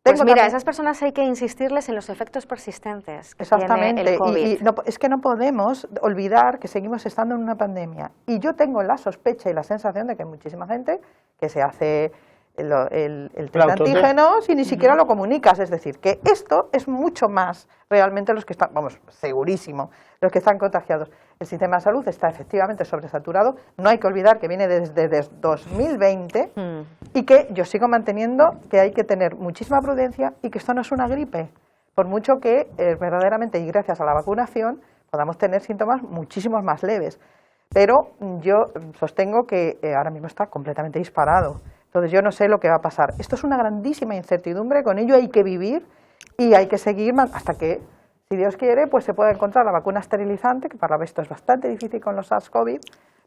Pues mira, a esas personas hay que insistirles en los efectos persistentes que exactamente tiene el COVID. Y no, es que no podemos olvidar que seguimos estando en una pandemia. Y yo tengo la sospecha y la sensación de que hay muchísima gente que se hace el test de antígenos y ni siquiera lo comunicas. Es decir, que esto es mucho más realmente los que están, vamos, segurísimo, los que están contagiados. El sistema de salud está efectivamente sobresaturado. No hay que olvidar que viene desde 2020 y que yo sigo manteniendo que hay que tener muchísima prudencia y que esto no es una gripe. Por mucho que verdaderamente y gracias a la vacunación podamos tener síntomas muchísimos más leves. Pero yo sostengo que ahora mismo está completamente disparado. Entonces yo no sé lo que va a pasar. Esto es una grandísima incertidumbre, con ello hay que vivir y hay que seguir hasta que, si Dios quiere, pues se pueda encontrar la vacuna esterilizante, que para esto es bastante difícil con los SARS-CoV,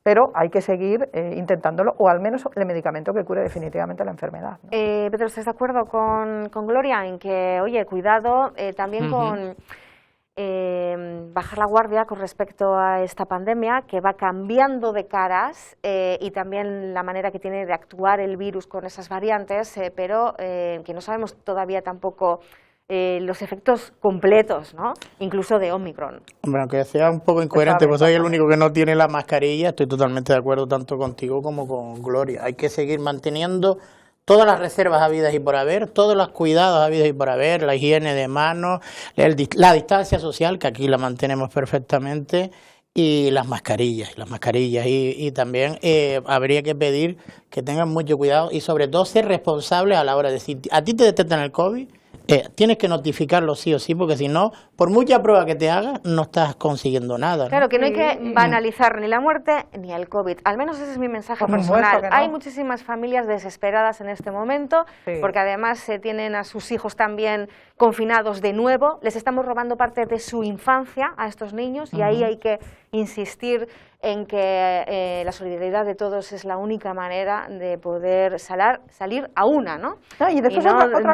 pero hay que seguir intentándolo, o al menos el medicamento que cure definitivamente la enfermedad, ¿no? Pedro, ¿estás de acuerdo con Gloria en que, oye, cuidado también con bajar la guardia con respecto a esta pandemia, que va cambiando de caras y también la manera que tiene de actuar el virus con esas variantes, pero que no sabemos todavía tampoco los efectos completos, ¿no?, incluso de Omicron? Bueno, que sea un poco incoherente, pues soy el único que no tiene la mascarilla, estoy totalmente de acuerdo tanto contigo como con Gloria. Hay que seguir manteniendo todas las reservas habidas y por haber, todos los cuidados habidos y por haber, la higiene de manos, la distancia social, que aquí la mantenemos perfectamente, y las mascarillas. Y también habría que pedir que tengan mucho cuidado y sobre todo ser responsables a la hora de si a ti te detectan el COVID, tienes que notificarlo sí o sí, porque si no, por mucha prueba que te hagas, no estás consiguiendo nada, ¿no? Claro, que no hay que banalizar ni la muerte ni el COVID. Al menos ese es mi mensaje personal. No. Hay muchísimas familias desesperadas en este momento, porque además tienen a sus hijos también confinados de nuevo. Les estamos robando parte de su infancia a estos niños y ahí hay que insistir en que la solidaridad de todos es la única manera de poder salir a una, ¿no? Y de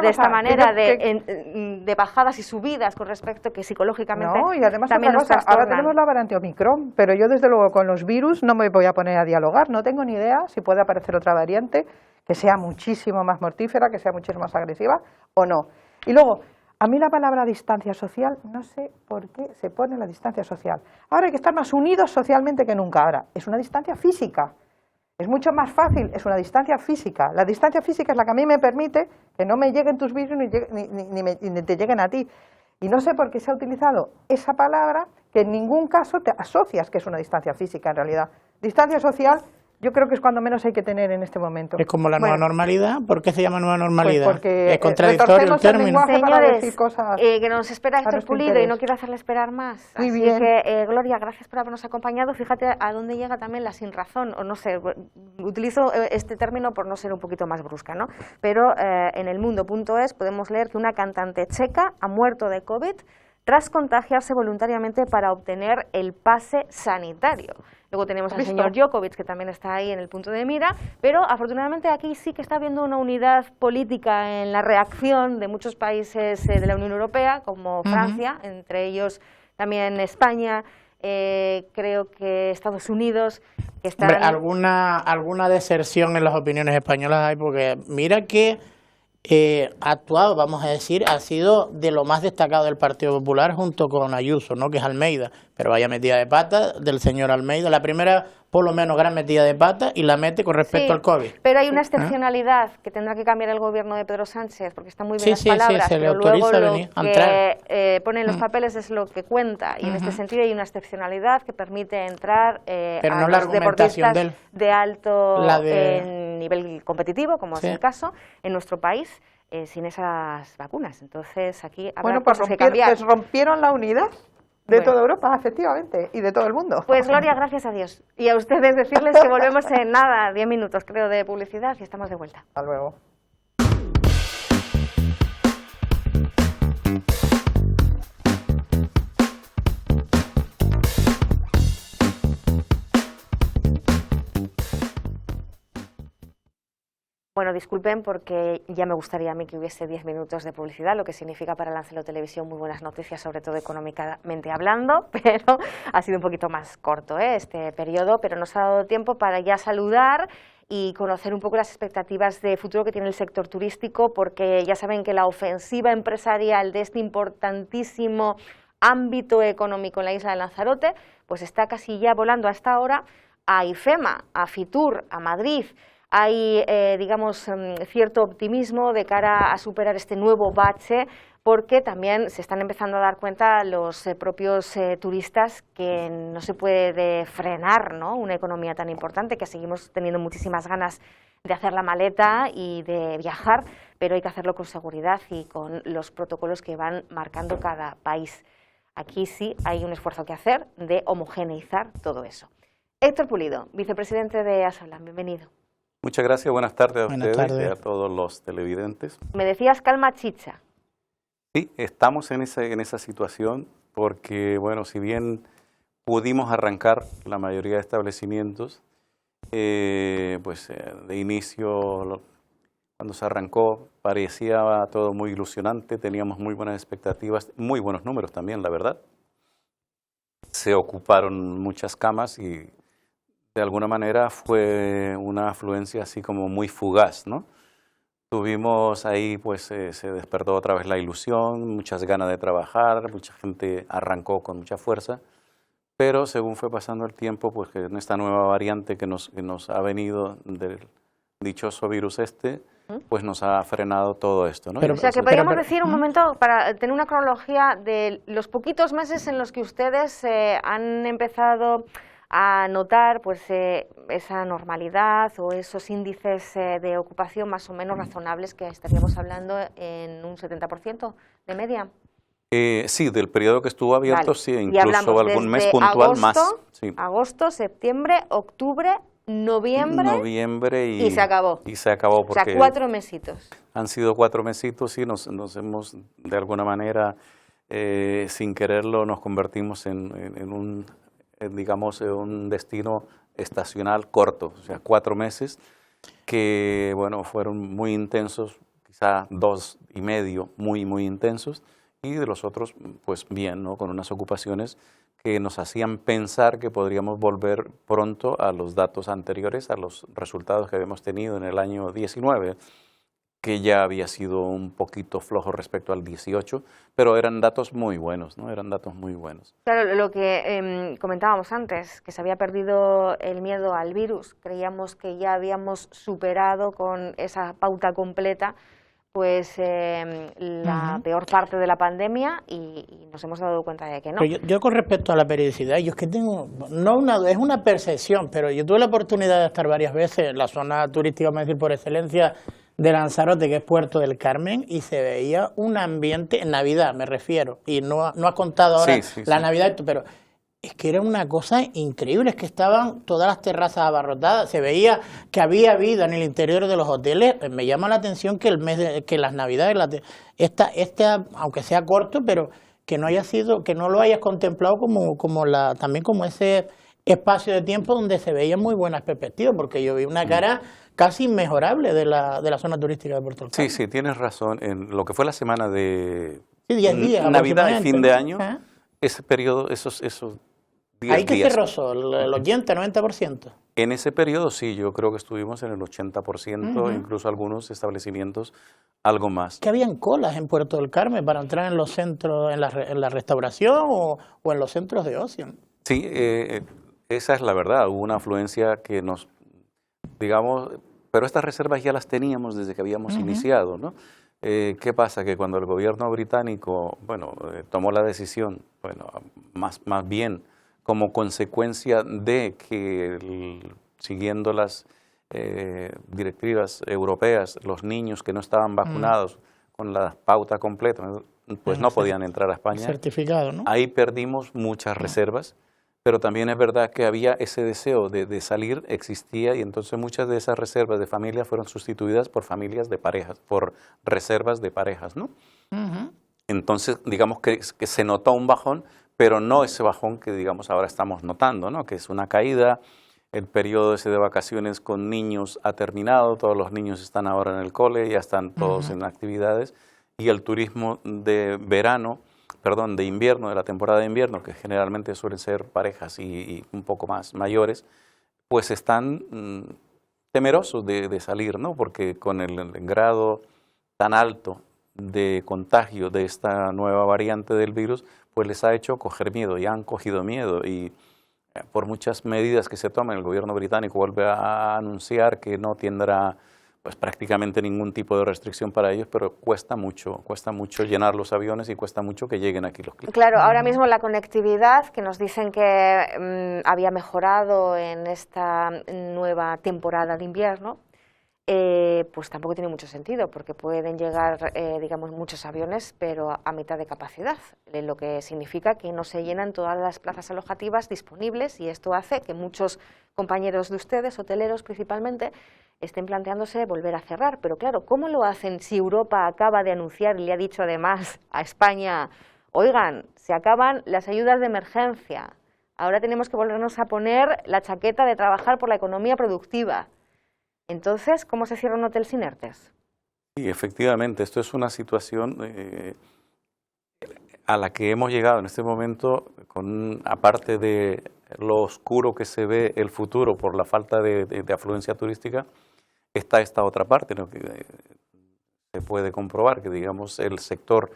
esta manera de bajadas y subidas con respecto que psicológicamente y además también nos trastornan. Ahora tenemos la variante Omicron, pero yo desde luego con los virus no me voy a poner a dialogar, no tengo ni idea si puede aparecer otra variante que sea muchísimo más mortífera, que sea muchísimo más agresiva o no. Y luego, a mí la palabra distancia social, no sé por qué se pone la distancia social. Ahora hay que estar más unidos socialmente que nunca. Ahora, es una distancia física. Es mucho más fácil, es una distancia física. La distancia física es la que a mí me permite que no me lleguen tus virus ni te lleguen a ti. Y no sé por qué se ha utilizado esa palabra que en ningún caso te asocias que es una distancia física en realidad. Distancia social yo creo que es cuando menos hay que tener en este momento. Es como la nueva normalidad. ¿Por qué se llama nueva normalidad? Pues porque es contradictorio el término. Señores, cosas que nos espera Héctor Pulido interés. y no quiero hacerle esperar más. Muy Así bien. que, Gloria, gracias por habernos acompañado. Fíjate a dónde llega también la sinrazón, o no sé, utilizo este término por no ser un poquito más brusca, ¿no? Pero en elmundo.es podemos leer que una cantante checa ha muerto de COVID tras contagiarse voluntariamente para obtener el pase sanitario. Luego tenemos al señor Djokovic, que también está ahí en el punto de mira, pero afortunadamente aquí sí que está habiendo una unidad política en la reacción de muchos países de la Unión Europea, como Francia, entre ellos también España, creo que Estados Unidos, que están... Hombre, alguna deserción en las opiniones españolas hay, porque mira que ha actuado, vamos a decir, ha sido de lo más destacado del Partido Popular junto con Ayuso, ¿no? Que es Almeida, pero vaya metida de pata del señor Almeida, la primera por lo menos gran metida de pata y la mete con respecto al COVID. Pero hay una excepcionalidad que tendrá que cambiar el gobierno de Pedro Sánchez, porque están muy bien las palabras, se le pero luego autoriza lo venir a entrar. que pone en los papeles es lo que cuenta, y en este sentido hay una excepcionalidad que permite entrar pero a no la los argumentación deportistas de alto de... nivel competitivo, como es el caso, en nuestro país, sin esas vacunas. Entonces aquí habrá cosas que cambiar. Pues rompieron la unidad de toda Europa, efectivamente, y de todo el mundo. Pues Gloria, gracias a Dios. Y a ustedes decirles que volvemos en nada, 10 minutos creo de publicidad y estamos de vuelta. Hasta luego. Bueno, disculpen porque ya me gustaría a mí que hubiese 10 minutos de publicidad, lo que significa para Lancelo Televisión muy buenas noticias, sobre todo económicamente hablando, pero ha sido un poquito más corto este periodo, pero nos ha dado tiempo para ya saludar y conocer un poco las expectativas de futuro que tiene el sector turístico, porque ya saben que la ofensiva empresarial de este importantísimo ámbito económico en la isla de Lanzarote, pues está casi ya volando a esta hora a IFEMA, a Fitur, a Madrid. Hay, digamos, cierto optimismo de cara a superar este nuevo bache, porque también se están empezando a dar cuenta los propios turistas que no se puede frenar, ¿no?, una economía tan importante, que seguimos teniendo muchísimas ganas de hacer la maleta y de viajar, pero hay que hacerlo con seguridad y con los protocolos que van marcando cada país. Aquí sí hay un esfuerzo que hacer de homogeneizar todo eso. Héctor Pulido, vicepresidente de Asolam, bienvenido. Muchas gracias, buenas tardes a ustedes tardes. y a todos los televidentes. Me decías calma chicha. Sí, estamos en esa situación porque, bueno, si bien pudimos arrancar la mayoría de establecimientos, de inicio, cuando se arrancó, parecía todo muy ilusionante, teníamos muy buenas expectativas, muy buenos números también, la verdad. Se ocuparon muchas camas y de alguna manera fue una afluencia así como muy fugaz, ¿no? Tuvimos ahí, pues se despertó otra vez la ilusión, muchas ganas de trabajar, mucha gente arrancó con mucha fuerza, pero según fue pasando el tiempo, pues que en esta nueva variante que nos ha venido del dichoso virus pues nos ha frenado todo esto, ¿no? O sea, que podríamos decir un momento, para tener una cronología de los poquitos meses en los que ustedes han empezado a notar pues esa normalidad o esos índices de ocupación más o menos razonables, que estaríamos hablando en un 70% de media. Sí, del periodo que estuvo abierto, vale. Sí, incluso algún mes puntual agosto, más. Sí. Agosto, septiembre, octubre, noviembre y se acabó. Y se acabó porque o sea, 4 mesitos. Han sido 4 mesitos y nos hemos, de alguna manera, sin quererlo, nos convertimos en un destino estacional corto, o sea, 4 meses que, bueno, fueron muy intensos, quizá 2 y medio muy intensos, y de los otros, pues bien, ¿no?, con unas ocupaciones que nos hacían pensar que podríamos volver pronto a los datos anteriores, a los resultados que habíamos tenido en el año 19, que ya había sido un poquito flojo respecto al 18, pero eran datos muy buenos, ¿no? Eran datos muy buenos. Claro, lo que comentábamos antes, que se había perdido el miedo al virus, creíamos que ya habíamos superado con esa pauta completa pues la peor parte de la pandemia y nos hemos dado cuenta de que no. Pero yo con respecto a la periodicidad, yo es que tengo, es una percepción, pero yo tuve la oportunidad de estar varias veces en la zona turística, vamos a decir, por excelencia de Lanzarote, que es Puerto del Carmen, y se veía un ambiente, en Navidad me refiero, y no has contado ahora la Navidad, pero es que era una cosa increíble, es que estaban todas las terrazas abarrotadas, se veía que había vida en el interior de los hoteles. Me llama la atención que que las Navidades, aunque sea corto, pero que no haya sido, que no lo hayas contemplado también como ese espacio de tiempo donde se veían muy buenas perspectivas, porque yo vi una cara casi inmejorable de la zona turística de Puerto del Carmen. Sí, tienes razón. En lo que fue la semana de 10 días, Navidad y fin de año, ese periodo, esos 10 ¿ahí que días. se rozó? ¿El 80, 90%? En ese periodo sí, yo creo que estuvimos en el 80%, incluso algunos establecimientos algo más. ¿Que habían colas en Puerto del Carmen para entrar en los centros, en la restauración o en los centros de ocio? Sí, esa es la verdad, hubo una afluencia que digamos, pero estas reservas ya las teníamos desde que habíamos iniciado, ¿no? ¿Qué pasa? Que cuando el gobierno británico, tomó la decisión, más bien como consecuencia de que, siguiendo las directivas europeas, los niños que no estaban vacunados con la pauta completa, pues no podían entrar a España. Certificado, ¿no? Ahí perdimos muchas reservas, pero también es verdad que había ese deseo de salir, existía, y entonces muchas de esas reservas de familias fueron sustituidas por familias de parejas, por reservas de parejas, ¿no? Entonces, digamos que se notó un bajón, pero no ese bajón que, digamos, ahora estamos notando, ¿no? Que es una caída. El periodo ese de vacaciones con niños ha terminado, todos los niños están ahora en el cole, ya están todos en actividades, y el turismo de de invierno, de la temporada de invierno, que generalmente suelen ser parejas y un poco más mayores, pues están temerosos de salir, ¿no? Porque con el grado tan alto de contagio de esta nueva variante del virus, pues les ha hecho coger miedo, y han cogido miedo, y por muchas medidas que se tomen, el gobierno británico vuelve a anunciar que no tendrá pues prácticamente ningún tipo de restricción para ellos, pero cuesta mucho llenar los aviones y cuesta mucho que lleguen aquí los clientes. Claro, ahora mismo la conectividad, que nos dicen que había mejorado en esta nueva temporada de invierno, pues tampoco tiene mucho sentido, porque pueden llegar, digamos, muchos aviones, pero a mitad de capacidad, lo que significa que no se llenan todas las plazas alojativas disponibles, y esto hace que muchos compañeros de ustedes, hoteleros principalmente, estén planteándose volver a cerrar. Pero claro, ¿cómo lo hacen si Europa acaba de anunciar y le ha dicho además a España, oigan, se acaban las ayudas de emergencia, ahora tenemos que volvernos a poner la chaqueta de trabajar por la economía productiva? Entonces, ¿cómo se cierra un hotel sin ERTES? Sí, efectivamente, esto es una situación a la que hemos llegado en este momento, aparte de lo oscuro que se ve el futuro por la falta de afluencia turística, está esta otra parte, ¿no? Que se puede comprobar que, digamos, el sector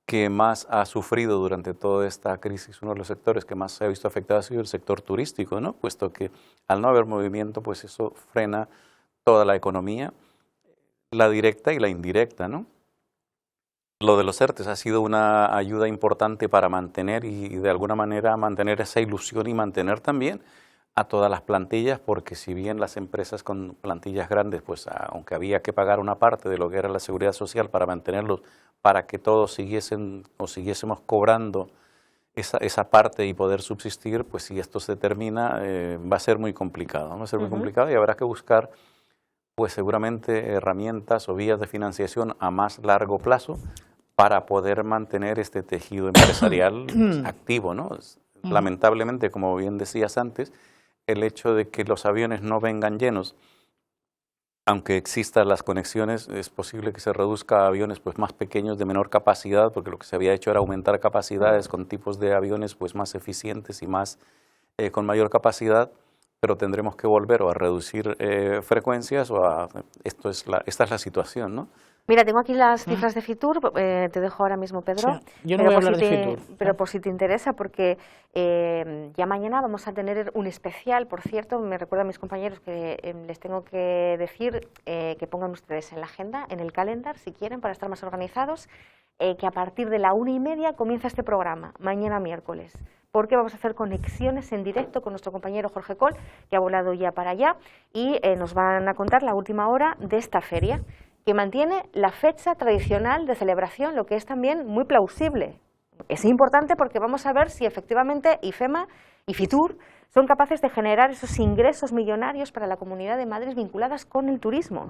que más ha sufrido durante toda esta crisis, uno de los sectores que más se ha visto afectado ha sido el sector turístico, ¿no? Puesto que al no haber movimiento, pues eso frena toda la economía, la directa y la indirecta, ¿no? Lo de los ERTES ha sido una ayuda importante para mantener y de alguna manera mantener esa ilusión y mantener también a todas las plantillas, porque si bien las empresas con plantillas grandes, pues aunque había que pagar una parte de lo que era la seguridad social para mantenerlos, para que todos siguiésemos cobrando esa parte y poder subsistir, pues si esto se termina va a ser muy complicado, va a ser muy complicado, y habrá que buscar pues seguramente herramientas o vías de financiación a más largo plazo para poder mantener este tejido empresarial activo, ¿no? Lamentablemente, como bien decías antes, el hecho de que los aviones no vengan llenos aunque existan las conexiones, es posible que se reduzca a aviones pues, más pequeños de menor capacidad, porque lo que se había hecho era aumentar capacidades con tipos de aviones pues, más eficientes y más con mayor capacidad, pero tendremos que volver o a reducir frecuencias o a... esta es la situación, ¿no? Mira, tengo aquí las cifras de Fitur, te dejo ahora mismo, Pedro. Sí, yo no voy a hablar de Fitur. Pero por si te interesa, porque ya mañana vamos a tener un especial, por cierto, me recuerdo a mis compañeros que les tengo que decir que pongan ustedes en la agenda, en el calendar, si quieren, para estar más organizados, que a partir de la 1:30 comienza este programa, mañana miércoles, porque vamos a hacer conexiones en directo con nuestro compañero Jorge Coll, que ha volado ya para allá, y nos van a contar la última hora de esta feria, que mantiene la fecha tradicional de celebración, lo que es también muy plausible. Es importante porque vamos a ver si efectivamente IFEMA y Fitur son capaces de generar esos ingresos millonarios para la Comunidad de Madrid vinculadas con el turismo.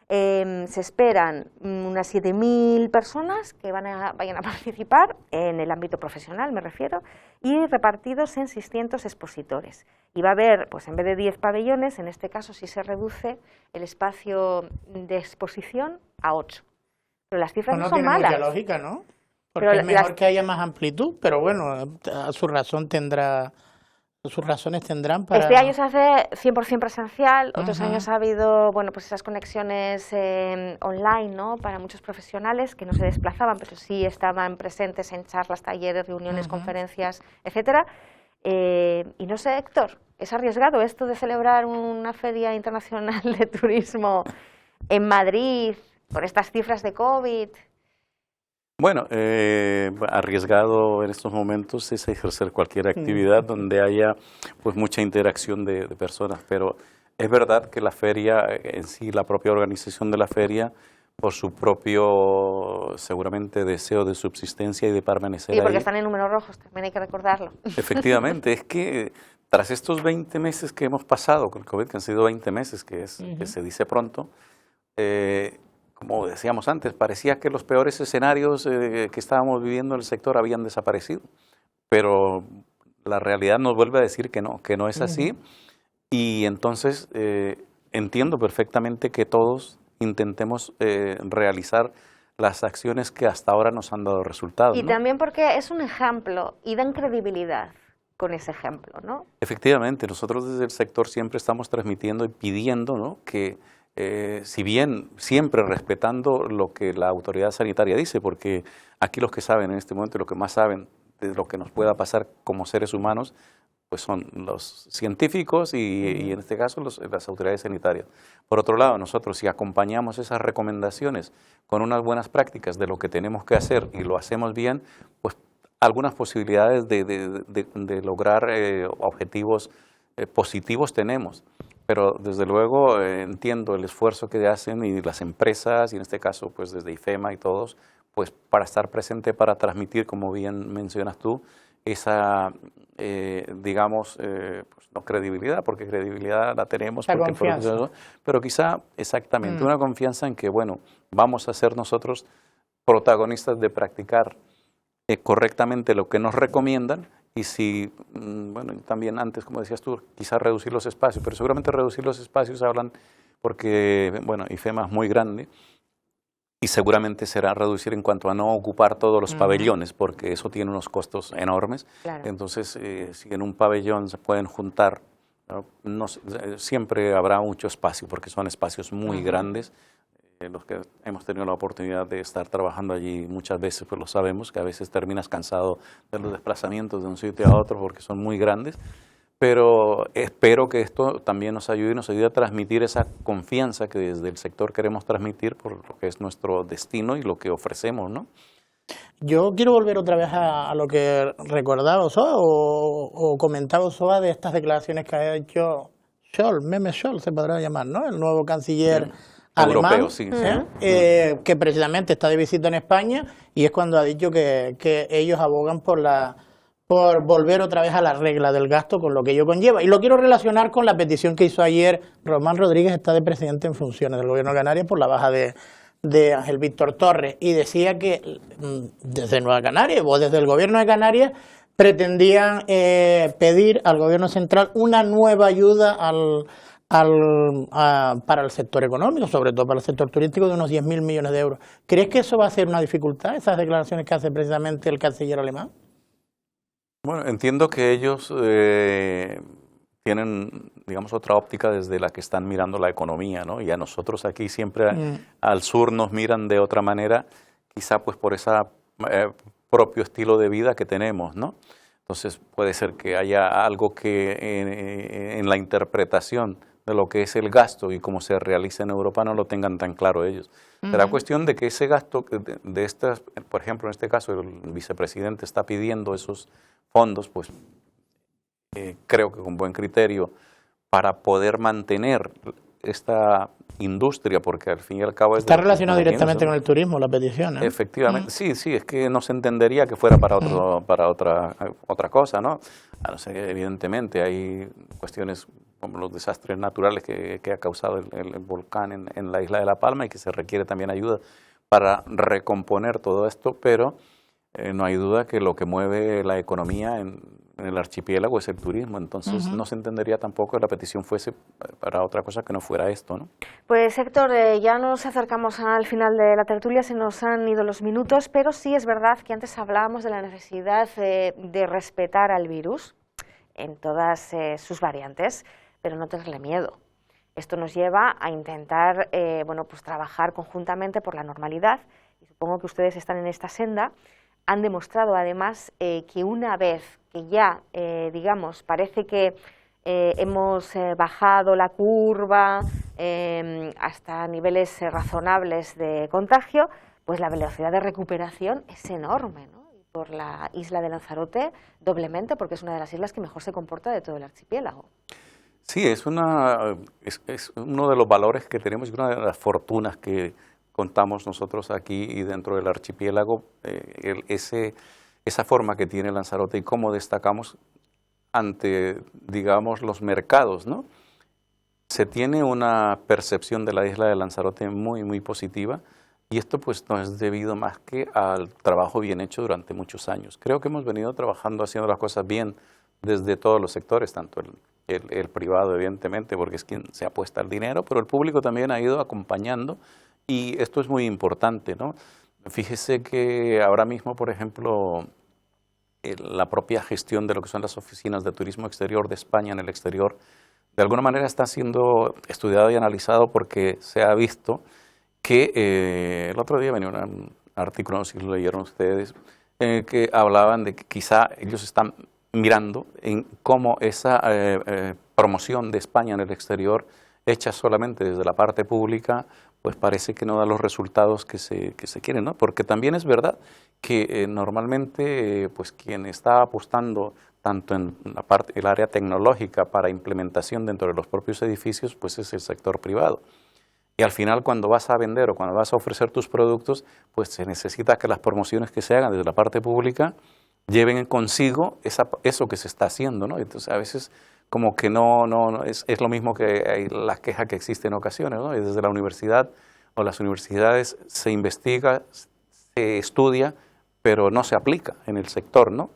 Se esperan unas 7.000 personas que vayan a participar en el ámbito profesional, me refiero, y repartidos en 600 expositores. Y va a haber, pues en vez de 10 pabellones, en este caso sí se reduce el espacio de exposición a 8. Pero las cifras no son tiene malas. Mucha lógica, ¿no? Porque Pero es mejor que haya más amplitud, pero bueno, su razón tendrá... Sus razones tendrán para... Este año se hace 100% presencial, otros años ha habido, bueno, pues esas conexiones online, ¿no? Para muchos profesionales que no se desplazaban, pero sí estaban presentes en charlas, talleres, reuniones, conferencias, etcétera. Y no sé, Héctor, ¿es arriesgado esto de celebrar una feria internacional de turismo en Madrid por estas cifras de COVID? Bueno, arriesgado en estos momentos es ejercer cualquier actividad donde haya pues mucha interacción de personas, pero es verdad que la feria en sí, la propia organización de la feria, por su propio seguramente deseo de subsistencia y de permanecer Sí, porque ahí. están en números rojos, también hay que recordarlo. Efectivamente, es que tras estos 20 meses que hemos pasado con el COVID, que han sido 20 meses, que se dice pronto, como decíamos antes, parecía que los peores escenarios que estábamos viviendo en el sector habían desaparecido, pero la realidad nos vuelve a decir que no es así, y entonces entiendo perfectamente que todos intentemos realizar las acciones que hasta ahora nos han dado resultados. Y ¿no? también porque es un ejemplo y dan credibilidad con ese ejemplo, ¿no? Efectivamente, nosotros desde el sector siempre estamos transmitiendo y pidiendo, ¿no? que si bien siempre respetando lo que la autoridad sanitaria dice, porque aquí los que saben en este momento, los que más saben de lo que nos pueda pasar como seres humanos, pues son los científicos y en este caso las autoridades sanitarias. Por otro lado, nosotros si acompañamos esas recomendaciones con unas buenas prácticas de lo que tenemos que hacer y lo hacemos bien, pues algunas posibilidades de lograr objetivos positivos tenemos. Pero desde luego entiendo el esfuerzo que hacen y las empresas, y en este caso pues desde IFEMA y todos, pues para estar presente, para transmitir, como bien mencionas tú, esa, digamos, pues no credibilidad, porque credibilidad la tenemos. La confianza. Pero quizá exactamente una confianza en que, bueno, vamos a ser nosotros protagonistas de practicar correctamente lo que nos recomiendan. Y si, bueno, también antes, como decías tú, quizás reducir los espacios, pero seguramente reducir los espacios hablan porque, bueno, IFEMA es muy grande y seguramente será reducir en cuanto a no ocupar todos los pabellones, porque eso tiene unos costos enormes. Claro. Entonces, si en un pabellón se pueden juntar, ¿no? Siempre habrá mucho espacio, porque son espacios muy grandes. Los que hemos tenido la oportunidad de estar trabajando allí muchas veces, pues lo sabemos, que a veces terminas cansado de los desplazamientos de un sitio a otro porque son muy grandes, pero espero que esto también nos ayude a transmitir esa confianza que desde el sector queremos transmitir por lo que es nuestro destino y lo que ofrecemos, ¿no? Yo quiero volver otra vez a lo que recordaba Ochoa o comentaba Ochoa de estas declaraciones que ha hecho Scholz, Meme Scholz se podrá llamar, ¿no? El nuevo canciller alemán, europeo, sí. que precisamente está de visita en España y es cuando ha dicho que ellos abogan por volver otra vez a la regla del gasto con lo que ello conlleva. Y lo quiero relacionar con la petición que hizo ayer Román Rodríguez, está de presidente en funciones del Gobierno de Canarias por la baja de Ángel Víctor Torres, y decía que desde Nueva Canarias o desde el Gobierno de Canarias pretendían pedir al Gobierno central una nueva ayuda para el sector económico, sobre todo para el sector turístico, de unos 10.000 millones de euros. ¿Crees que eso va a ser una dificultad, esas declaraciones que hace precisamente el canciller alemán? Bueno, entiendo que ellos tienen, digamos, otra óptica desde la que están mirando la economía, ¿no? Y a nosotros aquí siempre al sur nos miran de otra manera, quizá pues por ese propio estilo de vida que tenemos, ¿no? Entonces puede ser que haya algo que en la interpretación de lo que es el gasto y cómo se realiza en Europa no lo tengan tan claro ellos. Será cuestión de que ese gasto de estas, por ejemplo, en este caso el vicepresidente está pidiendo esos fondos, pues creo que con buen criterio para poder mantener esta industria, porque al fin y al cabo está relacionado directamente con el turismo, la petición, ¿eh? Efectivamente, sí, es que no se entendería que fuera para otra cosa, ¿no? No sé, evidentemente hay cuestiones como los desastres naturales que ha causado el volcán en la isla de La Palma y que se requiere también ayuda para recomponer todo esto, pero no hay duda que lo que mueve la economía en el archipiélago es el turismo, entonces no se entendería tampoco que la petición fuese para otra cosa que no fuera esto, ¿no? Pues Héctor, ya nos acercamos al final de la tertulia, se nos han ido los minutos, pero sí es verdad que antes hablábamos de la necesidad de respetar al virus en todas sus variantes, pero no tenerle miedo. Esto nos lleva a intentar pues trabajar conjuntamente por la normalidad, y supongo que ustedes están en esta senda. Han demostrado además que una vez que ya, digamos, parece que hemos bajado la curva hasta niveles razonables de contagio, pues la velocidad de recuperación es enorme, ¿no? Y por la isla de Lanzarote doblemente, porque es una de las islas que mejor se comporta de todo el archipiélago. Sí, es uno de los valores que tenemos y una de las fortunas que contamos nosotros aquí y dentro del archipiélago, esa forma que tiene Lanzarote y cómo destacamos ante, digamos, los mercados, ¿no? Se tiene una percepción de la isla de Lanzarote muy, muy positiva y esto pues no es debido más que al trabajo bien hecho durante muchos años. Creo que hemos venido trabajando, haciendo las cosas bien desde todos los sectores, tanto el privado evidentemente porque es quien se apuesta el dinero, pero el público también ha ido acompañando. Y esto es muy importante, ¿no? Fíjese que ahora mismo, por ejemplo, la propia gestión de lo que son las oficinas de turismo exterior de España en el exterior, de alguna manera está siendo estudiado y analizado porque se ha visto que el otro día venía un artículo, no sé si lo leyeron ustedes, que hablaban de que quizá ellos están mirando en cómo esa promoción de España en el exterior, hecha solamente desde la parte pública, pues parece que no da los resultados que se quieren, ¿no? Porque también es verdad que normalmente pues quien está apostando tanto en el área tecnológica para implementación dentro de los propios edificios, pues es el sector privado. Y al final cuando vas a vender o cuando vas a ofrecer tus productos, pues se necesita que las promociones que se hagan desde la parte pública lleven consigo eso que se está haciendo, ¿no? Entonces a veces como que no es lo mismo que la queja que existe en ocasiones, ¿no? Y desde la universidad o las universidades se investiga, se estudia, pero no se aplica en el sector, ¿no?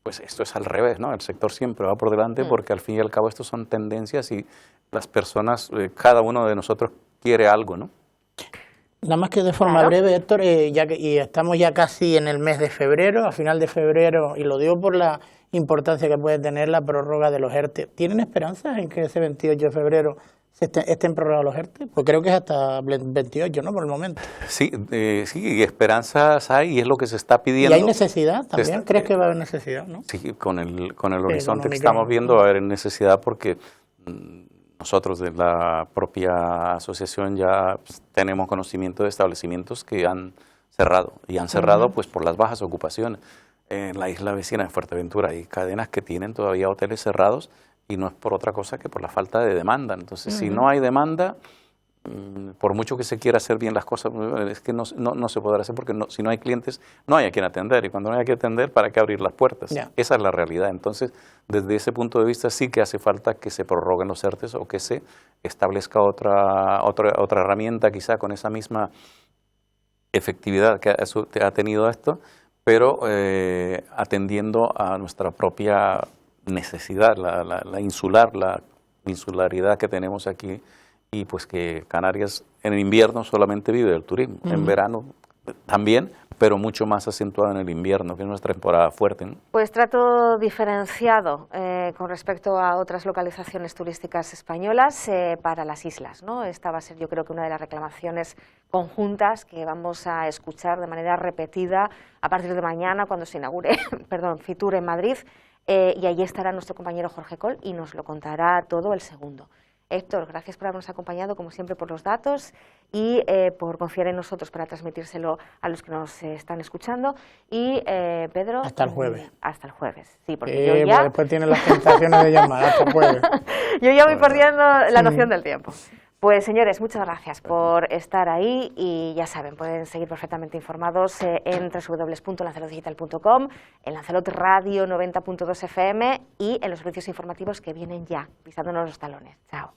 Pues esto es al revés, ¿no? El sector siempre va por delante porque al fin y al cabo esto son tendencias y las personas, cada uno de nosotros quiere algo, ¿no? Nada más que de forma breve, Héctor, y estamos ya casi en el mes de febrero, a final de febrero, y lo digo por la importancia que puede tener la prórroga de los ERTE. ¿Tienen esperanzas en que ese 28 de febrero estén prorrogados los ERTE? Pues creo que es hasta 28, ¿no? Por el momento. Sí, sí, esperanzas hay y es lo que se está pidiendo. ¿Y hay necesidad también? ¿Crees que va a haber necesidad, no? Sí, con el horizonte que estamos viendo va a haber necesidad porque nosotros de la propia asociación ya tenemos conocimiento de establecimientos que han cerrado y han cerrado pues por las bajas ocupaciones. En la isla vecina de Fuerteventura hay cadenas que tienen todavía hoteles cerrados y no es por otra cosa que por la falta de demanda. Entonces, si no hay demanda, por mucho que se quiera hacer bien las cosas, es que no se podrá hacer porque si no hay clientes, no hay a quien atender. Y cuando no hay a quien atender, ¿para qué abrir las puertas? Yeah. Esa es la realidad. Entonces, desde ese punto de vista, sí que hace falta que se prorroguen los ERTES o que se establezca otra herramienta, quizá con esa misma efectividad que ha tenido esto, pero atendiendo a nuestra propia necesidad, la insular, insularidad que tenemos aquí y pues que Canarias en el invierno solamente vive del turismo, en verano también, pero mucho más acentuado en el invierno, que es nuestra temporada fuerte, ¿no? Pues trato diferenciado con respecto a otras localizaciones turísticas españolas para las islas, ¿no? Esta va a ser, yo creo, que una de las reclamaciones conjuntas que vamos a escuchar de manera repetida a partir de mañana cuando se inaugure Fitur en Madrid, y allí estará nuestro compañero Jorge Coll y nos lo contará todo el segundo. Héctor, gracias por habernos acompañado, como siempre, por los datos y por confiar en nosotros para transmitírselo a los que nos están escuchando. Y Pedro... Hasta el jueves. Hasta el jueves, sí, porque yo ya... después tienen las tentaciones de llamar hasta el jueves. Yo ya voy perdiendo la noción del tiempo. Pues señores, muchas gracias por estar ahí y ya saben, pueden seguir perfectamente informados en www.lancelotdigital.com, en Lancelot Radio 90.2 FM y en los servicios informativos que vienen ya, pisándonos los talones. Chao.